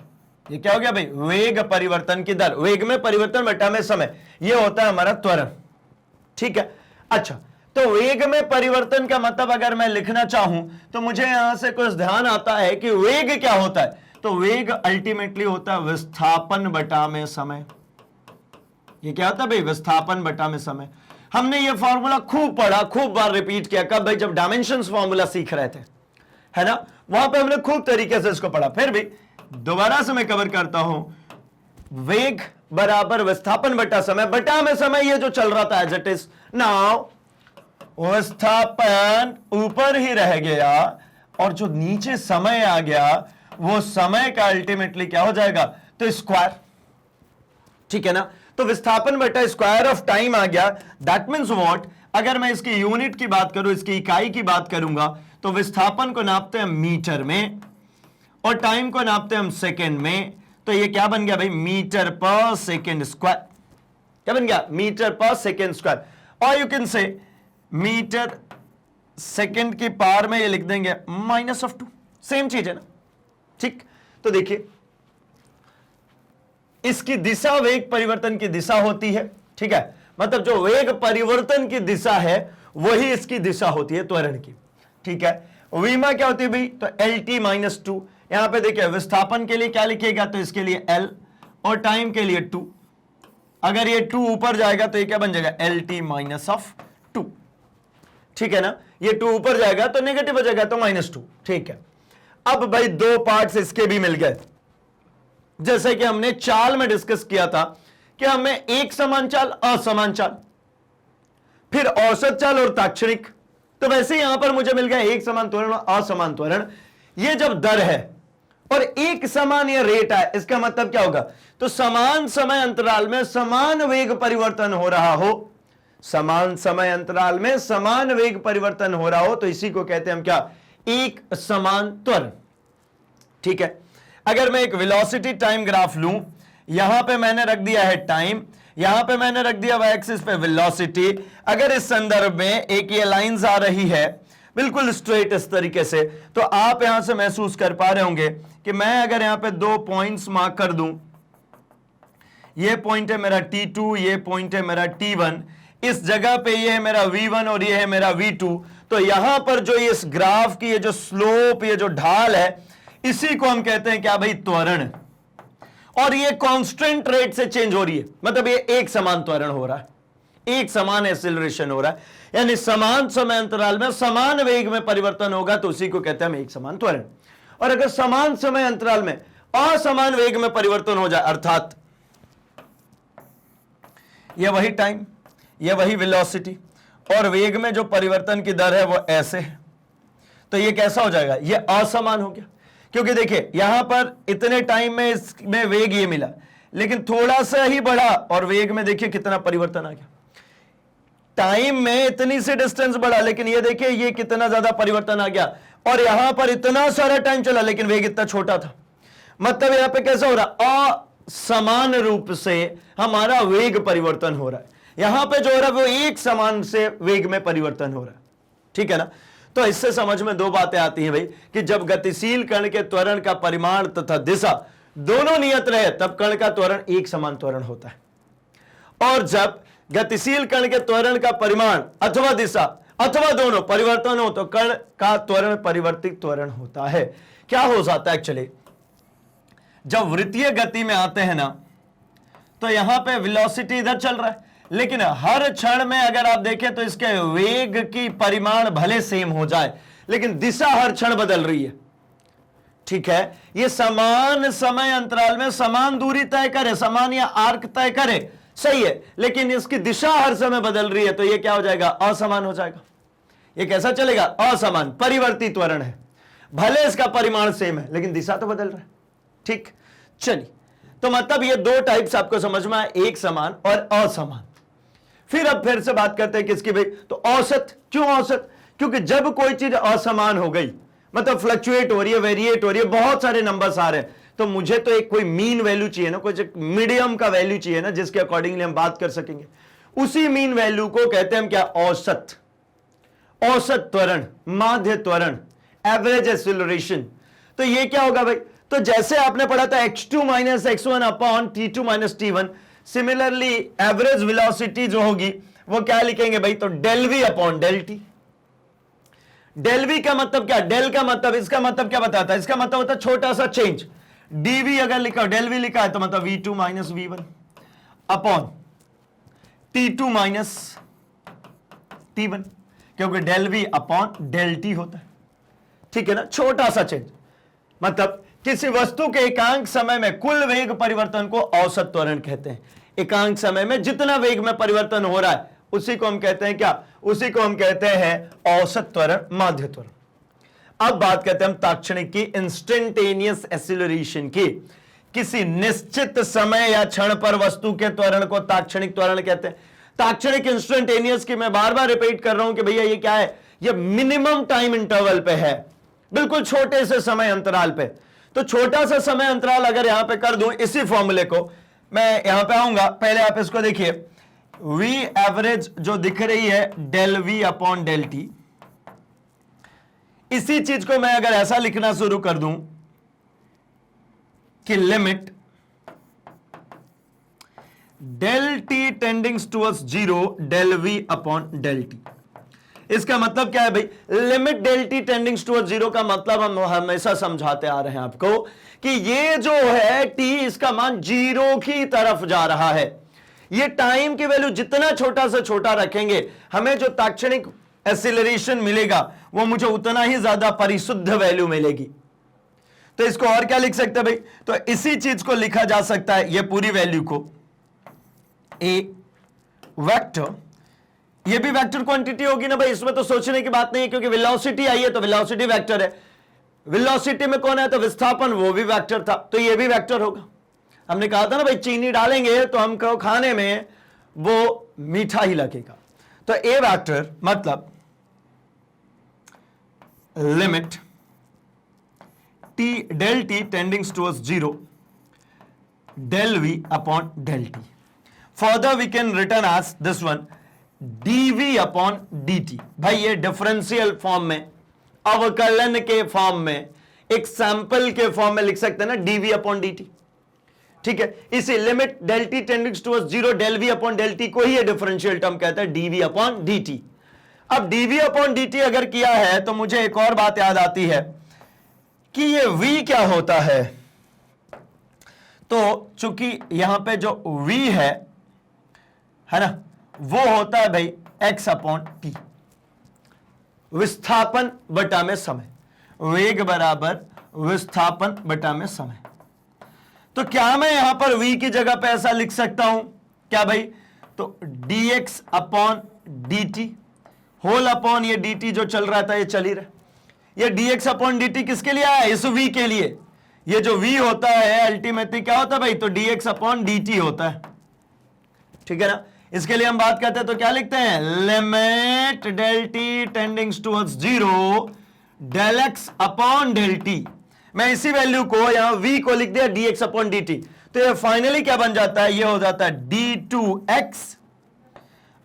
ये क्या हो गया भाई? वेग परिवर्तन की दर, वेग में परिवर्तन बटा में समय, ये होता है हमारा त्वरण। ठीक है, अच्छा, तो वेग में परिवर्तन का मतलब अगर मैं लिखना चाहूं तो मुझे यहां से कुछ ध्यान आता है कि वेग क्या होता है। तो वेग अल्टीमेटली होता है विस्थापन बटा में समय। ये क्या होता है भाई? विस्थापन बटा में समय। हमने ये फॉर्मूला खूब पढ़ा, खूब बार रिपीट किया। कब भाई? जब डायमेंशंस फॉर्मूला सीख रहे थे, है ना? वहां पे हमने खूब तरीके से इसको पढ़ा। फिर भी दोबारा से मैं कवर करता हूं, वेग बराबर विस्थापन बटा समय, बटा में समय ये जो चल रहा था एज इट इज नाउ, विस्थापन ऊपर ही रह गया और जो नीचे समय आ गया वो समय का अल्टीमेटली क्या हो जाएगा? तो स्क्वायर। ठीक है ना? तो विस्थापन बटा स्क्वायर ऑफ टाइम आ गया। That means what? अगर मैं इसकी यूनिट की बात करूं, इसकी इकाई की बात करूंगा, तो विस्थापन को नापते हैं मीटर में और टाइम को नापते हैं हम सेकेंड में। तो ये क्या बन गया भाई? Metre per second square. क्या बन गया? Metre per second square. और you can say metre second की पावर में ये लिख देंगे -2। सेम चीज है ना? ठीक, तो देखिए इसकी दिशा वेग परिवर्तन की दिशा होती है। ठीक है, मतलब जो वेग परिवर्तन की दिशा है वही इसकी दिशा होती है त्वरण की। ठीक है, वीमा क्या होती है भाई? तो LT-2। यहां पे देखिए विस्थापन के लिए क्या लिखिएगा? तो इसके लिए L और टाइम के लिए 2। अगर ये 2 ऊपर जाएगा तो ये क्या बन जाएगा? LT-2। ठीक है ना? ये 2 ऊपर जाएगा तो नेगेटिव हो जाएगा, तो -2। ठीक है, अब भाई दो पार्ट्स इसके भी मिल गए। जैसे कि हमने चाल में डिस्कस किया था कि हमें एक समान चाल, असमान चाल, फिर औसत चाल और ताक्षणिक। तो वैसे यहां पर मुझे मिल गया एक समान त्वरण और असमान त्वरण। ये जब दर है और एक समान ये रेट है, इसका मतलब क्या होगा? तो समान समय अंतराल में समान वेग परिवर्तन हो रहा हो, समान समय अंतराल में समान वेग परिवर्तन हो रहा हो, तो इसी को कहते हैं हम क्या? एक समान त्वरण। ठीक है, अगर मैं एक वेलोसिटी टाइम ग्राफ लूं, यहां पे मैंने रख दिया है टाइम, यहां पे मैंने रख दिया वाई एक्सिस पे वेलोसिटी। अगर इस संदर्भ में एक ये लाइंस आ रही है बिल्कुल स्ट्रेट इस तरीके से, तो आप यहां से महसूस कर पा रहे होंगे कि मैं अगर यहां पे 2 पॉइंट्स मार्क कर दूं, ये पॉइंट है मेरा T2, ये पॉइंट है मेरा T1, इस जगह पे ये है मेरा V1 और ये है मेरा V2। तो यहां पर जो इस ग्राफ की ये जो स्लोप, ये जो ढाल है, इसी को हम कहते हैं क्या भाई? त्वरण। और ये कांस्टेंट रेट से चेंज हो रही है, मतलब ये एक समान त्वरण हो रहा है, एक समान एक्सीलरेशन हो रहा है, यानी समान समय अंतराल में समान वेग में परिवर्तन होगा, तो उसी को कहते हैं हम एक समान त्वरण। और अगर समान समय अंतराल में असमान वेग में परिवर्तन हो जाए, अर्थात यह वही टाइम, यह वही वेलोसिटी और वेग में जो परिवर्तन की दर है वो ऐसे है, तो ये कैसा हो जाएगा? ये असमान हो गया। क्योंकि देखिए यहां पर इतने टाइम में इसमें वेग ये मिला, लेकिन थोड़ा सा ही बढ़ा और वेग में देखिए कितना परिवर्तन आ गया। टाइम में इतनी सी डिस्टेंस बढ़ा, लेकिन ये देखिए ये कितना ज्यादा परिवर्तन आ गया। और यहां पर इतना सारा टाइम चला लेकिन वेग इतना छोटा था। मतलब यहां पे कैसा हो रहा? असमान रूप से हमारा वेग परिवर्तन हो रहा है। यहां पे जो हो रहा है वो एक समान से वेग में परिवर्तन हो रहा है। ठीक है ना? तो इससे समझ में दो बातें आती हैं भाई, कि जब गतिशील कण के त्वरण का परिमाण तथा दिशा दोनों नियत रहे तब कण का त्वरण एक समान त्वरण होता है, और जब गतिशील कण के त्वरण का परिमाण अथवा दिशा अथवा दोनों परिवर्तन हो तो कण का त्वरण परिवर्तित त्वरण होता है। क्या हो जाता है एक्चुअली, जब वृत्तीय गति में आते हैं ना, तो यहां पे वेलोसिटी इधर चल रहा है, लेकिन हर क्षण में अगर आप देखें तो इसके वेग की परिमाण भले सेम हो जाए, लेकिन दिशा हर क्षण बदल रही है। ठीक है, ये समान समय अंतराल में समान दूरी तय करे, समान या आर्क तय करे, सही है, लेकिन इसकी दिशा हर समय बदल रही है, तो ये क्या हो जाएगा? असमान हो जाएगा। ये कैसा चलेगा? असमान, परिवर्तित त्वरण है, भले इसका परिमाण सेम है लेकिन दिशा तो बदल रहा है। ठीक, चलिए, तो मतलब ये दो टाइप्स आपको समझ में आए, एक समान और असमान। फिर अब फिर से बात करते हैं किसकी भाई, तो औसत। क्यों औसत? क्योंकि जब कोई चीज असमान हो गई, मतलब फ्लक्चुएट हो रही है, वेरिएट हो रही है, बहुत सारे नंबर्स आ रहे हैं, तो मुझे तो एक कोई मीन वैल्यू चाहिए ना, कोई मीडियम का वैल्यू चाहिए ना, जिसके अकॉर्डिंगली हम बात कर सकेंगे। उसी मीन वैल्यू को कहते हैं हम क्या, औसत। औसत त्वरण, माध्य त्वरण, एवरेज एक्सीलरेशन। तो ये क्या होगा भाई, तो जैसे आपने पढ़ा था x2 minus x1 upon t2 minus t1, similarly average velocity जो होगी वो क्या लिखेंगे भाई, तो del v upon del T. Del v का मतलब क्या, डेल का मतलब, इसका मतलब क्या बताता है, इसका मतलब होता है छोटा सा चेंज। dv अगर लिखा, डेल v लिखा है तो मतलब v2 minus v1 upon t2 minus t1, क्योंकि del v upon del T होता है, ठीक है ना, छोटा सा चेंज। मतलब किसी वस्तु के एकांक समय में कुल वेग परिवर्तन को औसत त्वरण कहते हैं। एकांक समय में जितना वेग में परिवर्तन हो रहा है उसी को हम कहते हैं क्या, उसी को हम कहते हैं औसत त्वरण, माध्य त्वरण। अब बात करते हैं हम ताक्षणिक की, इंस्टेंटेनियस एक्सीलरेशन की। किसी निश्चित समय या क्षण पर वस्तु के त्वरण को ताक्षणिक त्वरण कहते हैं। ताक्षणिक, इंस्टेंटेनियस की मैं बार बार रिपीट कर रहा हूं कि भैया ये क्या है, ये मिनिमम टाइम इंटरवल पे है, बिल्कुल छोटे से समय अंतराल पे। तो छोटा सा समय अंतराल अगर यहां पे कर दूं, इसी फॉर्मूले को मैं यहां पे आऊंगा, पहले आप इसको देखिए, v एवरेज जो दिख रही है del v upon del T, इसी चीज को मैं अगर ऐसा लिखना शुरू कर दूं कि limit del t tendings towards zero del v upon del t. इसका मतलब क्या है भाई, limit del t tendings towards zero का मतलब हम हमेशा समझाते आ रहे हैं आपको कि ये जो है t, इसका मान जीरो की तरफ जा रहा है। ये टाइम की वैल्यू जितना छोटा से छोटा रखेंगे, हमें जो ताक्षणिक एक्सीलरेशन मिलेगा वो मुझे उतना ही ज्यादा परिशुद्ध वैल्यू मिलेगी। तो इसको और क्या लिख सकते हैं भाई, तो इसी चीज को लिखा जा सकता है, ये पूरी वैल्यू को ए वेक्टर, ये भी वेक्टर क्वांटिटी होगी ना भाई, इसमें तो सोचने की बात नहीं है, क्योंकि वेलोसिटी आई है तो वेलोसिटी वेक्टर है। वेलोसिटी में कौन है, तो विस्थापन, वो भी वेक्टर था, तो ये भी वेक्टर होगा। हमने कहा था ना भाई, चीनी डालेंगे तो हमको खाने में वो मीठा ही लगेगा। तो ए वेक्टर मतलब limit t del t tendings towards zero del v upon del t. Further we can return as this one dv upon dt। भाई ये डिफरेंशियल फॉर्म में, अवकलन के फॉर्म में, एक सैंपल के फॉर्म में लिख सकते हैं ना, dv अपॉन dt, ठीक है। इसी limit del t tendings towards zero del v upon del t को ही ये डिफरेंशियल टर्म कहता है, dv अपॉन dt। अब dv अपॉन dt अगर किया है तो मुझे एक और बात याद आती है कि ये v क्या होता है। तो चूंकि यहां पे जो v है ना, वो होता है भाई x अपॉन टी, विस्थापन बटा में समय, वेग बराबर विस्थापन बटा में समय। तो क्या मैं यहां पर v की जगह पे ऐसा लिख सकता हूं क्या भाई, तो dx upon dt whole upon ये dt जो चल रहा था ये चल ही रहा, ये dx अपॉन dt किसके लिए आया, इस v के लिए। ये जो v होता है अल्टीमेटली क्या होता है भाई, तो dx अपॉन dt होता है, ठीक है ना। इसके लिए हम बात करते हैं तो क्या लिखते हैं, limit del t tendings towards zero del x upon del t. मैं इसी वैल्यू को यहां v को लिख दिया dx अपॉन dt, तो ये फाइनली क्या बन जाता है, ये हो जाता है d2x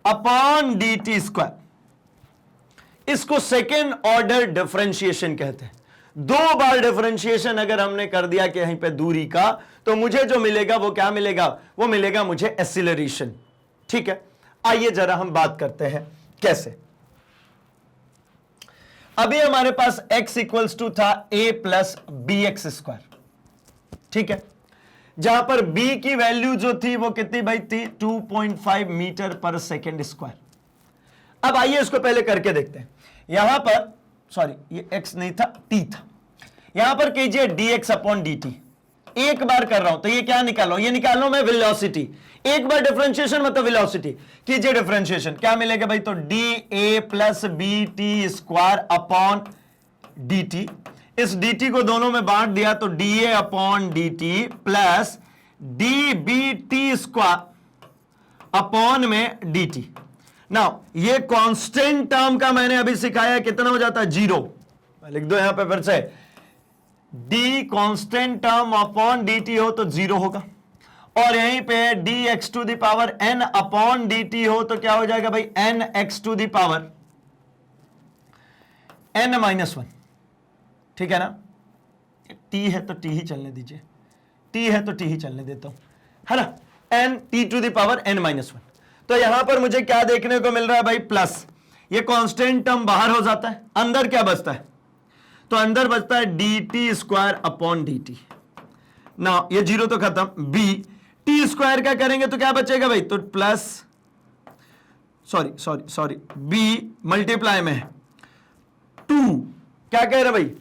अपॉन dt स्क्वायर। इसको सेकेंड ऑर्डर डिफरेंशिएशन कहते हैं। दो बार डिफरेंशिएशन अगर हमने कर दिया कि यहीं पे दूरी का, तो मुझे जो मिलेगा वो क्या मिलेगा, वो मिलेगा मुझे एक्सीलरेशन, ठीक है। आइए जरा हम बात करते हैं कैसे। अभी हमारे पास x इक्वल्स टू था a plus B x square, ठीक है, जहां पर b की वैल्यू जो थी वो कितनी भाई थी, 2.5 मीटर पर सेकेंड स्क्वायर। अब आइए इसको पहले करके देखते हैं। यहां पर सॉरी ये x नहीं था, t था, यहां पर कीजिए dx अपॉन dt। एक बार कर रहा हूं तो ये क्या निकाल रहा हूं, ये निकाल रहा हूं मैं वेलोसिटी। एक बार डिफरेंशिएशन मतलब वेलोसिटी, कीजिए डिफरेंशिएशन, क्या मिलेगा भाई, तो da plus B T square upon dt। इस dt को दोनों में बांट दिया तो da upon dt plus D B T square upon में dt। नाउ ये कांस्टेंट टर्म का मैंने अभी सिखाया, कितना हो जाता है, 0। लिख दो यहां पे फिर से, d constant term upon dt हो तो 0 होगा, और यहीं पे dx to the power n upon dt हो तो क्या हो जाएगा भाई, nx to the power n-1। ठीक है ना, t है तो t ही चलने दीजिए, t है तो t ही चलने देता हूं, है ना, n t to the power n-1। तो यहां पर मुझे क्या देखने को मिल रहा है भाई, प्लस ये कांस्टेंट टर्म बाहर हो जाता है, अंदर क्या बचता है, तो अंदर बचता है dt स्क्वायर अपॉन dt। ना ये 0 तो खत्म, b t स्क्वायर का करेंगे तो क्या बचेगा भाई, तो प्लस सॉरी b मल्टीप्लाई में 2, क्या कह रहे भाई,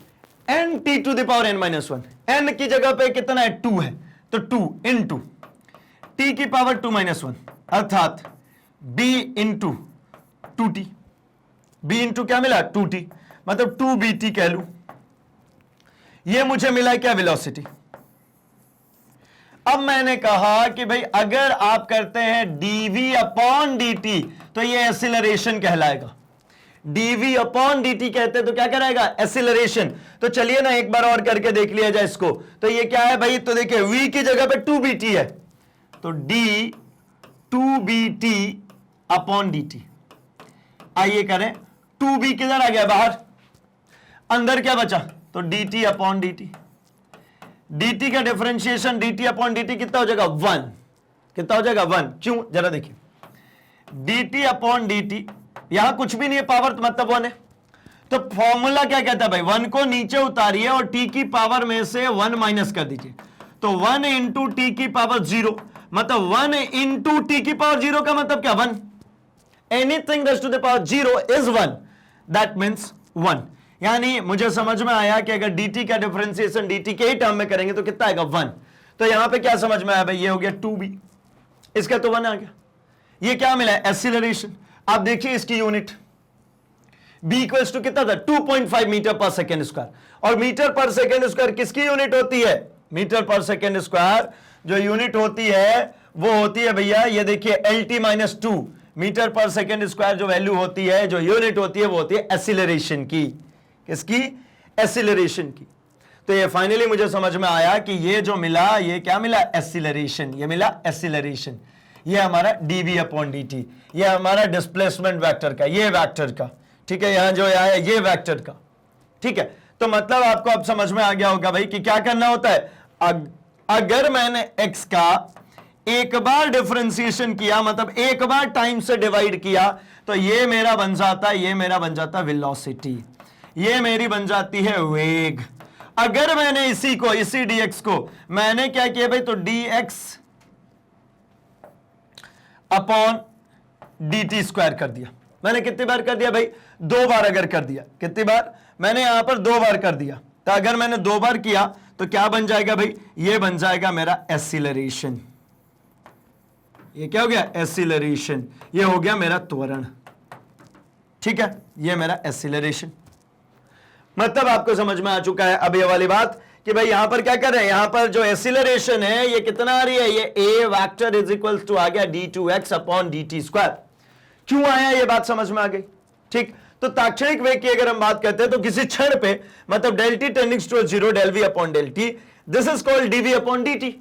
n t to the power n-1। n की जगह पे कितना है, 2 है, तो 2 इंटू t की पावर 2-1, अर्थात b into 2t। b into क्या मिला, 2t, मतलब 2bt कह लू। ये मुझे मिला क्या, वेलोसिटी। अब मैंने कहा कि भाई अगर आप करते हैं dv अपॉन dt तो ये एक्सीलरेशन कहलाएगा। dv अपॉन dt कहते तो क्या कराएगा, एक्सीलरेशन। तो चलिए ना एक बार और करके देख लिया जाए इसको। तो ये क्या है भाई, तो देखिए v की जगह पे 2bt है, तो d 2bt अपॉन dt। आइए करें, 2b किधर आ गया, बाहर, अंदर क्या बचा, तो dt अपॉन dt। dt का डिफरेंशिएशन dt अपॉन dt कितना हो जाएगा, 1। कितना हो जाएगा, 1। क्यों, जरा देखिए, dt अपॉन dt, यहां कुछ भी नहीं है, पावर मतलब 1 है, तो फॉर्मूला क्या कहता है भाई, 1 को नीचे उतारिए और t की पावर में से 1 माइनस कर दीजिए, तो 1 इंटू टी की पावर 0, मतलब 1 इंटू टी की पावर 0 का मतलब क्या, 1। Anything raise to the power 0 is 1, that means 1। यानी मुझे समझ में आया कि अगर dt का डिफरेंशिएशन dt के ही टर्म में करेंगे तो कितना आएगा, 1। तो यहां पे क्या समझ में आया भाई, ये हो गया 2b, इसका तो 1 आ गया। ये क्या मिला, एक्सीलरेशन। आप देखिए इसकी यूनिट b इक्वल्स टू कितना था, 2.5 मीटर पर सेकेंड स्क्वायर, और मीटर पर सेकेंड स्क्वायर किसकी यूनिट होती है, मीटर पर सेकेंड स्क्वायर जो यूनिट होती है वो होती है भैया, ये देखिए LT-2 metre per second square जो वैल्यू होती है, जो यूनिट होती है वो होती है एक्सीलरेशन की। किसकी, एक्सीलरेशन की। तो ये फाइनली मुझे समझ में आया कि ये जो मिला, ये क्या मिला, एक्सीलरेशन। ये मिला एक्सीलरेशन, ये हमारा dv अपॉन dt, ये हमारा डिस्प्लेसमेंट वेक्टर का, ये वेक्टर का, ठीक है, यहां जो आया ये वेक्टर का, ठीक है। तो मतलब आपको अब समझ में आ गया होगा भाई कि क्या करना होता है। अगर मैंने x का एक बार डिफरेंशिएशन किया, मतलब एक बार टाइम से डिवाइड किया, तो ये मेरा बन जाता, ये मेरा बन जाता वेलोसिटी, ये मेरी बन जाती है वेग। अगर मैंने इसी को, इसी dx को मैंने क्या किया भाई, तो dx अपॉन dt स्क्वायर कर दिया। मैंने कितनी बार कर दिया भाई, 2 बार अगर कर दिया, कितनी बार, मैंने यहां पर 2 बार कर दिया, तो अगर मैंने 2 बार किया तो क्या बन जाएगा भाई, ये बन जाएगा मेरा एक्सीलरेशन। ये क्या हो गया, एक्सीलरेशन, ये हो गया मेरा त्वरण, ठीक है, ये मेरा एक्सीलरेशन। मतलब आपको समझ में आ चुका है अब ये वाली बात कि भाई यहां पर क्या कर रहे हैं, यहां पर जो एक्सीलरेशन है ये कितना आ रही है, ये a vector is equals to आ गया d2x अपॉन dt स्क्वायर। क्यों आया, ये बात समझ में आ गई, ठीक। तो ताक्षणिक वेग की अगर हम बात करते हैं तो किसी क्षण पे, मतलब del t tendings to 0 del v upon del t, this is called dv upon dt।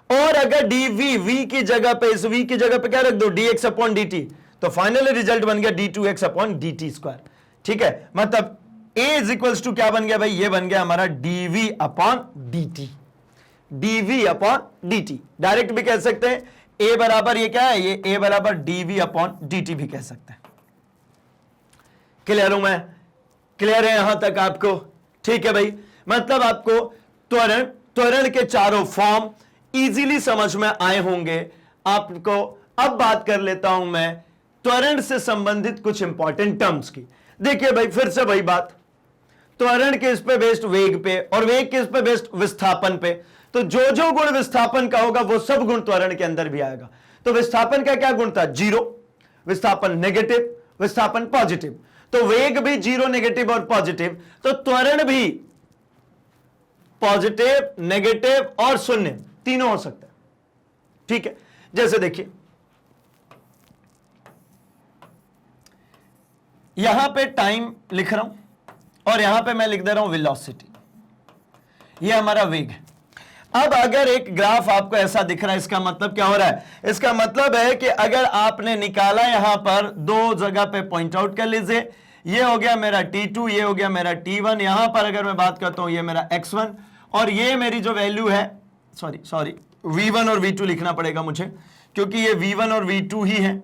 और अगर dv, v की जगह पे, इस v की जगह पे क्या रख दो, dx अपॉन dt, तो फाइनली रिजल्ट बन गया d2x अपॉन dt स्क्वायर, ठीक है। मतलब a इज इक्वल्स टू क्या बन गया भाई, ये बन गया हमारा dv upon dt, dv upon dt। Direct भी कह सकते हैं, a बराबर ये क्या है, ये a बराबर dv अपॉन dt भी कह सकते हैं। क्लियर हूं मैं, क्लियर है यहां तक आपको, ठीक है भाई। मतलब आपको त्वरण के चारों फॉर्म इजीली समझ में आए होंगे आपको। अब बात कर लेता हूं मैं त्वरण से संबंधित कुछ इंपॉर्टेंट टर्म्स की। देखिए भाई फिर से वही बात, त्वरण किस पे बेस्ड, वेग पे, और वेग किस पे बेस्ड, विस्थापन पे। तो जो जो गुण विस्थापन का होगा वो सब गुण त्वरण के अंदर भी आएगा। तो विस्थापन का क्या गुण था, 0, विस्थापन नेगेटिव, विस्थापन पॉजिटिव। तो वेग भी 0, नेगेटिव और पॉजिटिव, तो त्वरण भी पॉजिटिव, नेगेटिव और 0 तीनों हो सकता है, ठीक है। जैसे देखिए यहां पे टाइम लिख रहा हूं और यहां पे मैं लिख दे रहा हूं वेलोसिटी, ये हमारा वेग है। अब अगर एक ग्राफ आपको ऐसा दिख रहा है, इसका मतलब क्या हो रहा है? इसका मतलब है कि अगर आपने निकाला, यहां पर दो जगह पे पॉइंट आउट कर लीजिए, ये हो गया मेरा T2, ये हो गया मेरा T1, यहां पर अगर मैं बात करता हूं ये मेरा X1 और ये मेरी जो वैल्यू है, सॉरी V1 और V2 लिखना पड़ेगा मुझे, क्योंकि ये V1 और V2 ही है,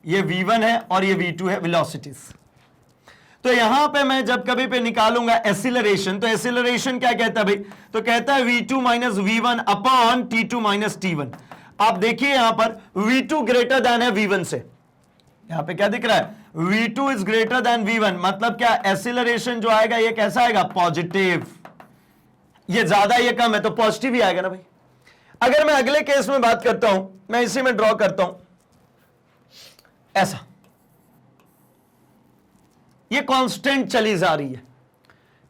ये V1 है और ये V2 है, वेलोसिटीज। तो यहां पे मैं जब कभी पे निकालूंगा एसिलरेशन, तो एसिलरेशन क्या कहता है भाई? तो कहता है V2 minus V1 upon T2 minus T1। आप देखिए यहां पर V2 ग्रेटर देन है V1 से, यहां पे क्या दिख रहा है? V2 is greater then V1, मतलब क्या? एसिलरेशन जो आएगा ये कैसा आएगा? पॉजिटिव। ये ज्यादा ये कम है तो पॉजिटिव ही आएगा ना भाई। अगर मैं अगले केस में बात करता हूं, मैं इसी में ड्रॉ करता हूं ऐसा, ये कांस्टेंट चली जा रही है,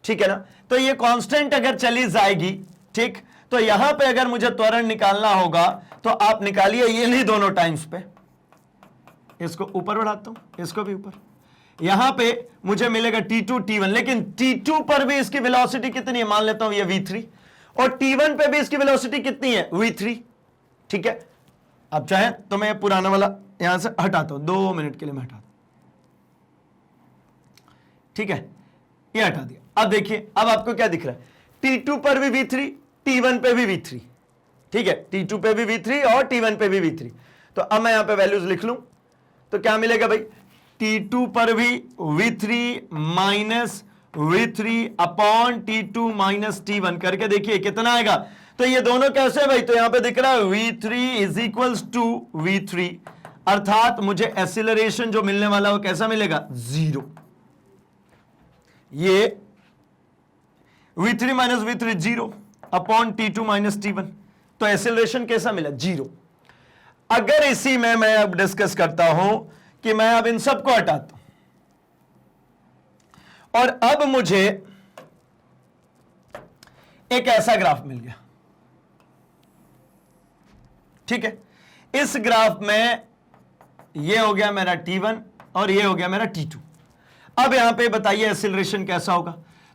ठीक है ना? तो ये कांस्टेंट अगर चली जाएगी, ठीक, तो यहां पे अगर मुझे त्वरण निकालना होगा तो आप निकालिए, ये नहीं दोनों टाइम्स पे, इसको ऊपर बढ़ाता हूं, इसको भी ऊपर, यहां पे मुझे मिलेगा T2 T1, लेकिन T2 पर भी इसकी वेलोसिटी कितनी है? मान लेता हूं ये V3, और T1 पे भी इसकी वेलोसिटी कितनी है? V3, ठीक है। अब चाहे तो मैं पुराना वाला यहां से हटाता हूं, 2 मिनट के लिए मैं हटाता हूं, ठीक है, ये हटा दिया। अब देखिए, अब आपको क्या दिख रहा है? T2 पर भी V3, T1 पे भी V3, ठीक है, T2 पे भी V3 और T1 पे भी V3। तो अब मैं यहां पे वैल्यूज लिख लूं तो क्या मिलेगा भाई? T2 पर भी V3 minus V3 upon T2 minus T1 करके देखिए कितना आएगा। तो ये दोनों कैसे भाई? तो यहां पे दिख रहा है V3 is equals to V3, अर्थात मुझे एक्सीलरेशन जो मिलने वाला वो कैसा मिलेगा? 0। ये V3 minus V3 0 upon T2 minus T1, तो एक्सीलरेशन कैसा मिला? 0। अगर इसी में मैं अब डिस्कस करता हूं कि मैं अब इन सबको हटाता हूं और अब मुझे एक ऐसा ग्राफ मिल गया, ठीक है। इस ग्राफ में ये हो गया मेरा T1 और ये हो गया मेरा T2। अब यहां पे बताइए एक्सीलरेशन कैसा होगा?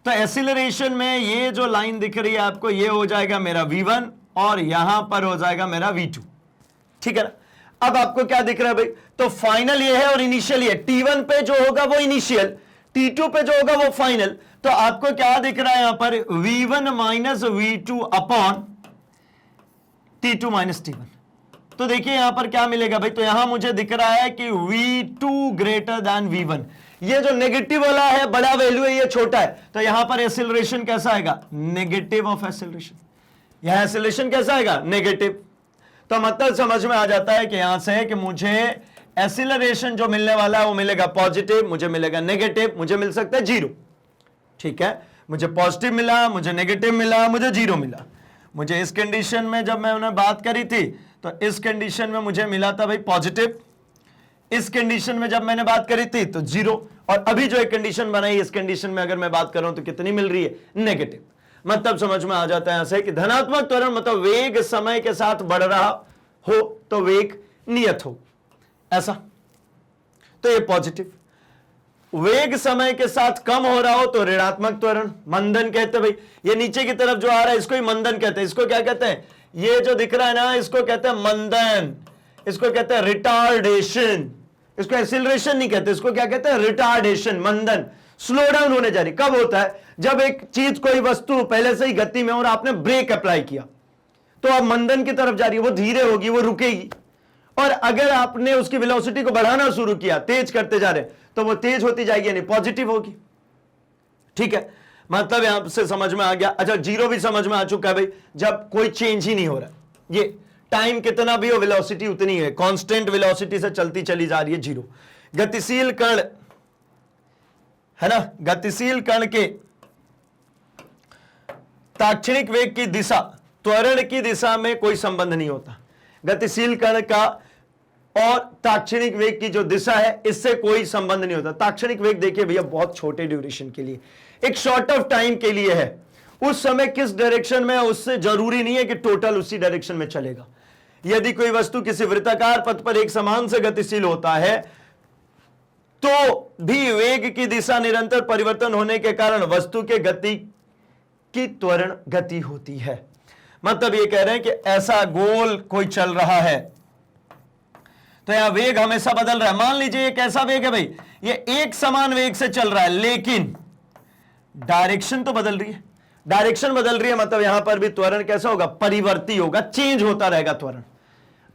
तो एक्सीलरेशन में ये जो लाइन दिख रही है आपको, ये हो जाएगा मेरा V1 और यहां पर हो जाएगा मेरा V2, ठीक है ना? अब आपको क्या दिख रहा है भाई? तो फाइनल ये है और इनिशियल ये। T1 पे जो होगा वो इनिशियल, T2 पे जो होगा वो फाइनल। तो आपको क्या दिख रहा है यहां पर? V1 minus V2 upon T2 minus T1। तो देखिए यहां पर क्या मिलेगा भाई? तो यहां मुझे दिख रहा है कि V2 ग्रेटर देन V1। ये जो नेगेटिव वाला है बड़ा वैल्यू है, ये छोटा है, तो यहां पर एक्सीलरेशन कैसा आएगा? Negative of acceleration. यहां एक्सीलरेशन कैसा आएगा? नेगेटिव। तो मतलब समझ में आ जाता है कि यहां से कि मुझे एक्सीलरेशन जो मिलने वाला है वो मिलेगा पॉजिटिव, मुझे मिलेगा नेगेटिव, मुझे मिल सकता है 0, ठीक है। मुझे पॉजिटिव मिला, मुझे नेगेटिव मिला, मुझे 0 मिला। मुझे इस कंडीशन में जब मैंने बात करी थी तो इस कंडीशन में मुझे मिला था भाई पॉजिटिव, इस कंडीशन में जब मैंने बात करी थी तो 0, और अभी जो एक कंडीशन बनाई इस कंडीशन में अगर मैं बात कर रहा हूं तो कितनी मिल रही है? नेगेटिव। मतलब समझ में आ जाता है यहां से कि धनात्मक त्वरण मतलब वेग समय के साथ बढ़ रहा हो तो वेग नियत हो, ऐसा। तो ये पॉजिटिव। वेग समय के साथ कम हो रहा हो तो ऋणात्मक त्वरण, मंदन कहते हैं भाई। ये नीचे की तरफ जो आ रहा है इसको ही मंदन कहते हैं। इसको क्या कहते हैं? ये जो दिख रहा है ना, इसको कहते हैं मंदन, इसको कहते हैं रिटार्डेशन। इसको एक्सीलरेशन नहीं कहते, इसको क्या कहते हैं? रिटार्डेशन, मंदन, स्लो डाउन होने जा रही। कब होता है? जब एक चीज, कोई वस्तु पहले से ही गति में और आपने ब्रेक अप्लाई किया तो अब मंदन की तरफ जा रही है, वो धीरे होगी, वो रुकेगी। और अगर आपने उसकी वेलोसिटी को बढ़ाना शुरू किया, तेज करते जा रहे, तो वो तेज होती जाएगी, यानी पॉजिटिव होगी, ठीक है। मतलब यहां से समझ में आ गया। अच्छा, 0 भी समझ में आ चुका है भाई, जब कोई चेंज ही नहीं हो रहा, ये टाइम कितना भी हो वेलोसिटी उतनी है, कांस्टेंट वेलोसिटी से चलती चली जा रही है, 0। गतिशील कण है ना, गतिशील कण के ताक्षणिक वेग की दिशा त्वरण की दिशा में कोई संबंध नहीं होता। गतिशील कण का और ताक्षणिक वेग की जो दिशा है इससे कोई संबंध नहीं होता। ताक्षणिक वेग देखिए भैया बहुत छोटे ड्यूरेशन के लिए, एक शॉर्ट ऑफ टाइम के लिए है। उस समय किस डायरेक्शन में है उससे जरूरी नहीं है कि टोटल उसी डायरेक्शन में चलेगा। यदि कोई वस्तु किसी वृत्ताकार पथ पर एक समान से गतिशील होता है तो भी वेग की दिशा निरंतर परिवर्तन होने के कारण वस्तु के गति की त्वरण गति होती है। मतलब ये कह रहे हैं कि ऐसा गोल कोई चल रहा है तो यहां वेग हमेशा बदल रहा है। मान लीजिए ये कैसा वेग है भाई, ये एक समान वेग से चल रहा है लेकिन डायरेक्शन तो बदल रही है। डायरेक्शन बदल रही है मतलब यहां पर भी त्वरण कैसा होगा, परिवर्ती होगा, चेंज होता रहेगा त्वरण।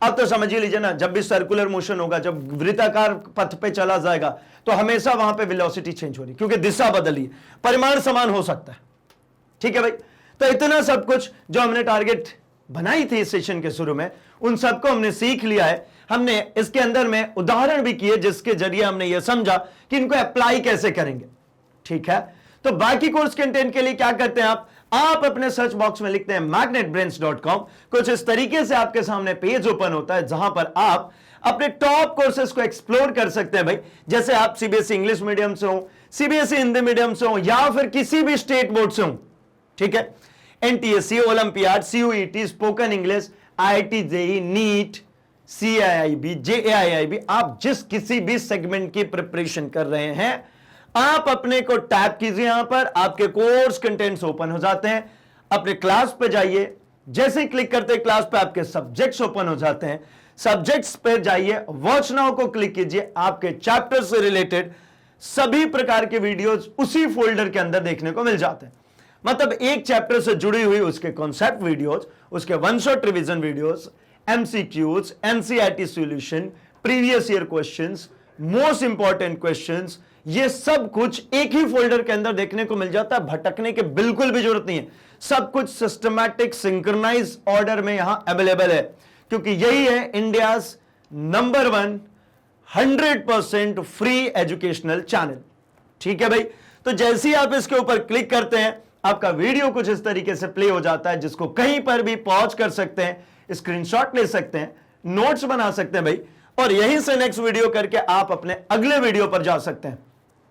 अब तो समझ ही लीजिए ना, जब भी सर्कुलर मोशन होगा, जब वृत्ताकार पथ पे चला जाएगा तो हमेशा वहां पे वेलोसिटी चेंज हो रही है क्योंकि दिशा बदली है। परिमाण समान हो सकता है, ठीक है भाई। तो इतना सब कुछ जो हमने टारगेट बनाई थी इस सेशन के शुरू में, उन सबको हमने सीख लिया है। हमने इसके अंदर में उदाहरण भी किए जिसके जरिए हमने यह समझा कि इनको अप्लाई कैसे करेंगे, ठीक है। तो बाकी कोर्स कंटेंट के लिए क्या करते हैं आप अपने सर्च बॉक्स में लिखते हैं magnetbrains.com। कुछ इस तरीके से आपके सामने पेज ओपन होता है जहां पर आप अपने टॉप कोर्सेज को एक्सप्लोर कर सकते हैं भाई। जैसे आप सीबीएसई इंग्लिश मीडियम से हो, सीबीएसई हिंदी मीडियम से हो या फिर किसी भी स्टेट बोर्ड से हो, ठीक है। NTSC, olympiad, CUET, spoken English, IIT, JEE, NEET, CIIB, JIIB, आप जिस किसी भी सेगमेंट की प्रिपरेशन कर रहे हैं, आप अपने को टैप कीजिए, यहां पर आपके कोर्स कंटेंट्स ओपन हो जाते हैं। अपने क्लास पे जाइए, जैसे ही क्लिक करते हैं क्लास पे आपके सब्जेक्ट्स ओपन हो जाते हैं। सब्जेक्ट्स पे जाइए, वॉच नाउ को क्लिक कीजिए, आपके चैप्टर से रिलेटेड सभी प्रकार के वीडियोस उसी फोल्डर के अंदर देखने को मिल जाते हैं। मतलब एक चैप्टर से जुड़ी हुई उसके कॉन्सेप्ट वीडियोस, उसके one shot revision videos, MCQs, NCERT solution, previous year questions, most important questions, ये सब कुछ एक ही फोल्डर के अंदर देखने को मिल जाता है। भटकने की बिल्कुल भी जरूरत नहीं है, सब कुछ सिस्टमैटिक सिंक्रोनाइज ऑर्डर में यहां अवेलेबल है क्योंकि यही है India's number 1 100% free educational channel, ठीक है भाई। तो जैसे ही आप इसके ऊपर क्लिक करते हैं आपका वीडियो कुछ इस तरीके से प्ले हो जाता है जिसको कहीं पर भी पॉज कर सकते हैं, स्क्रीनशॉट ले सकते हैं, नोट्स बना सकते हैं भाई, और यहीं से नेक्स्ट वीडियो करके आप अपने अगले वीडियो पर जा सकते हैं।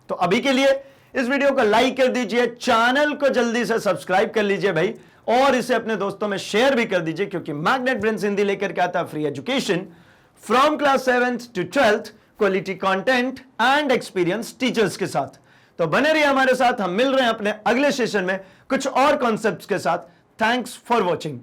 तो अभी के लिए इस वीडियो को लाइक कर दीजिए, चैनल को जल्दी से सब्सक्राइब कर लीजिए भाई, और इसे अपने दोस्तों में शेयर भी कर दीजिए क्योंकि मैग्नेट ब्रेन्स हिंदी लेकर के आता है free education from class 7th to 12th, quality content and experience teachers के साथ। तो बने रहिए हमारे साथ, हम मिल रहे हैं अपने अगले सेशन में कुछ और कॉन्सेप्ट्स के साथ। Thanks for watching.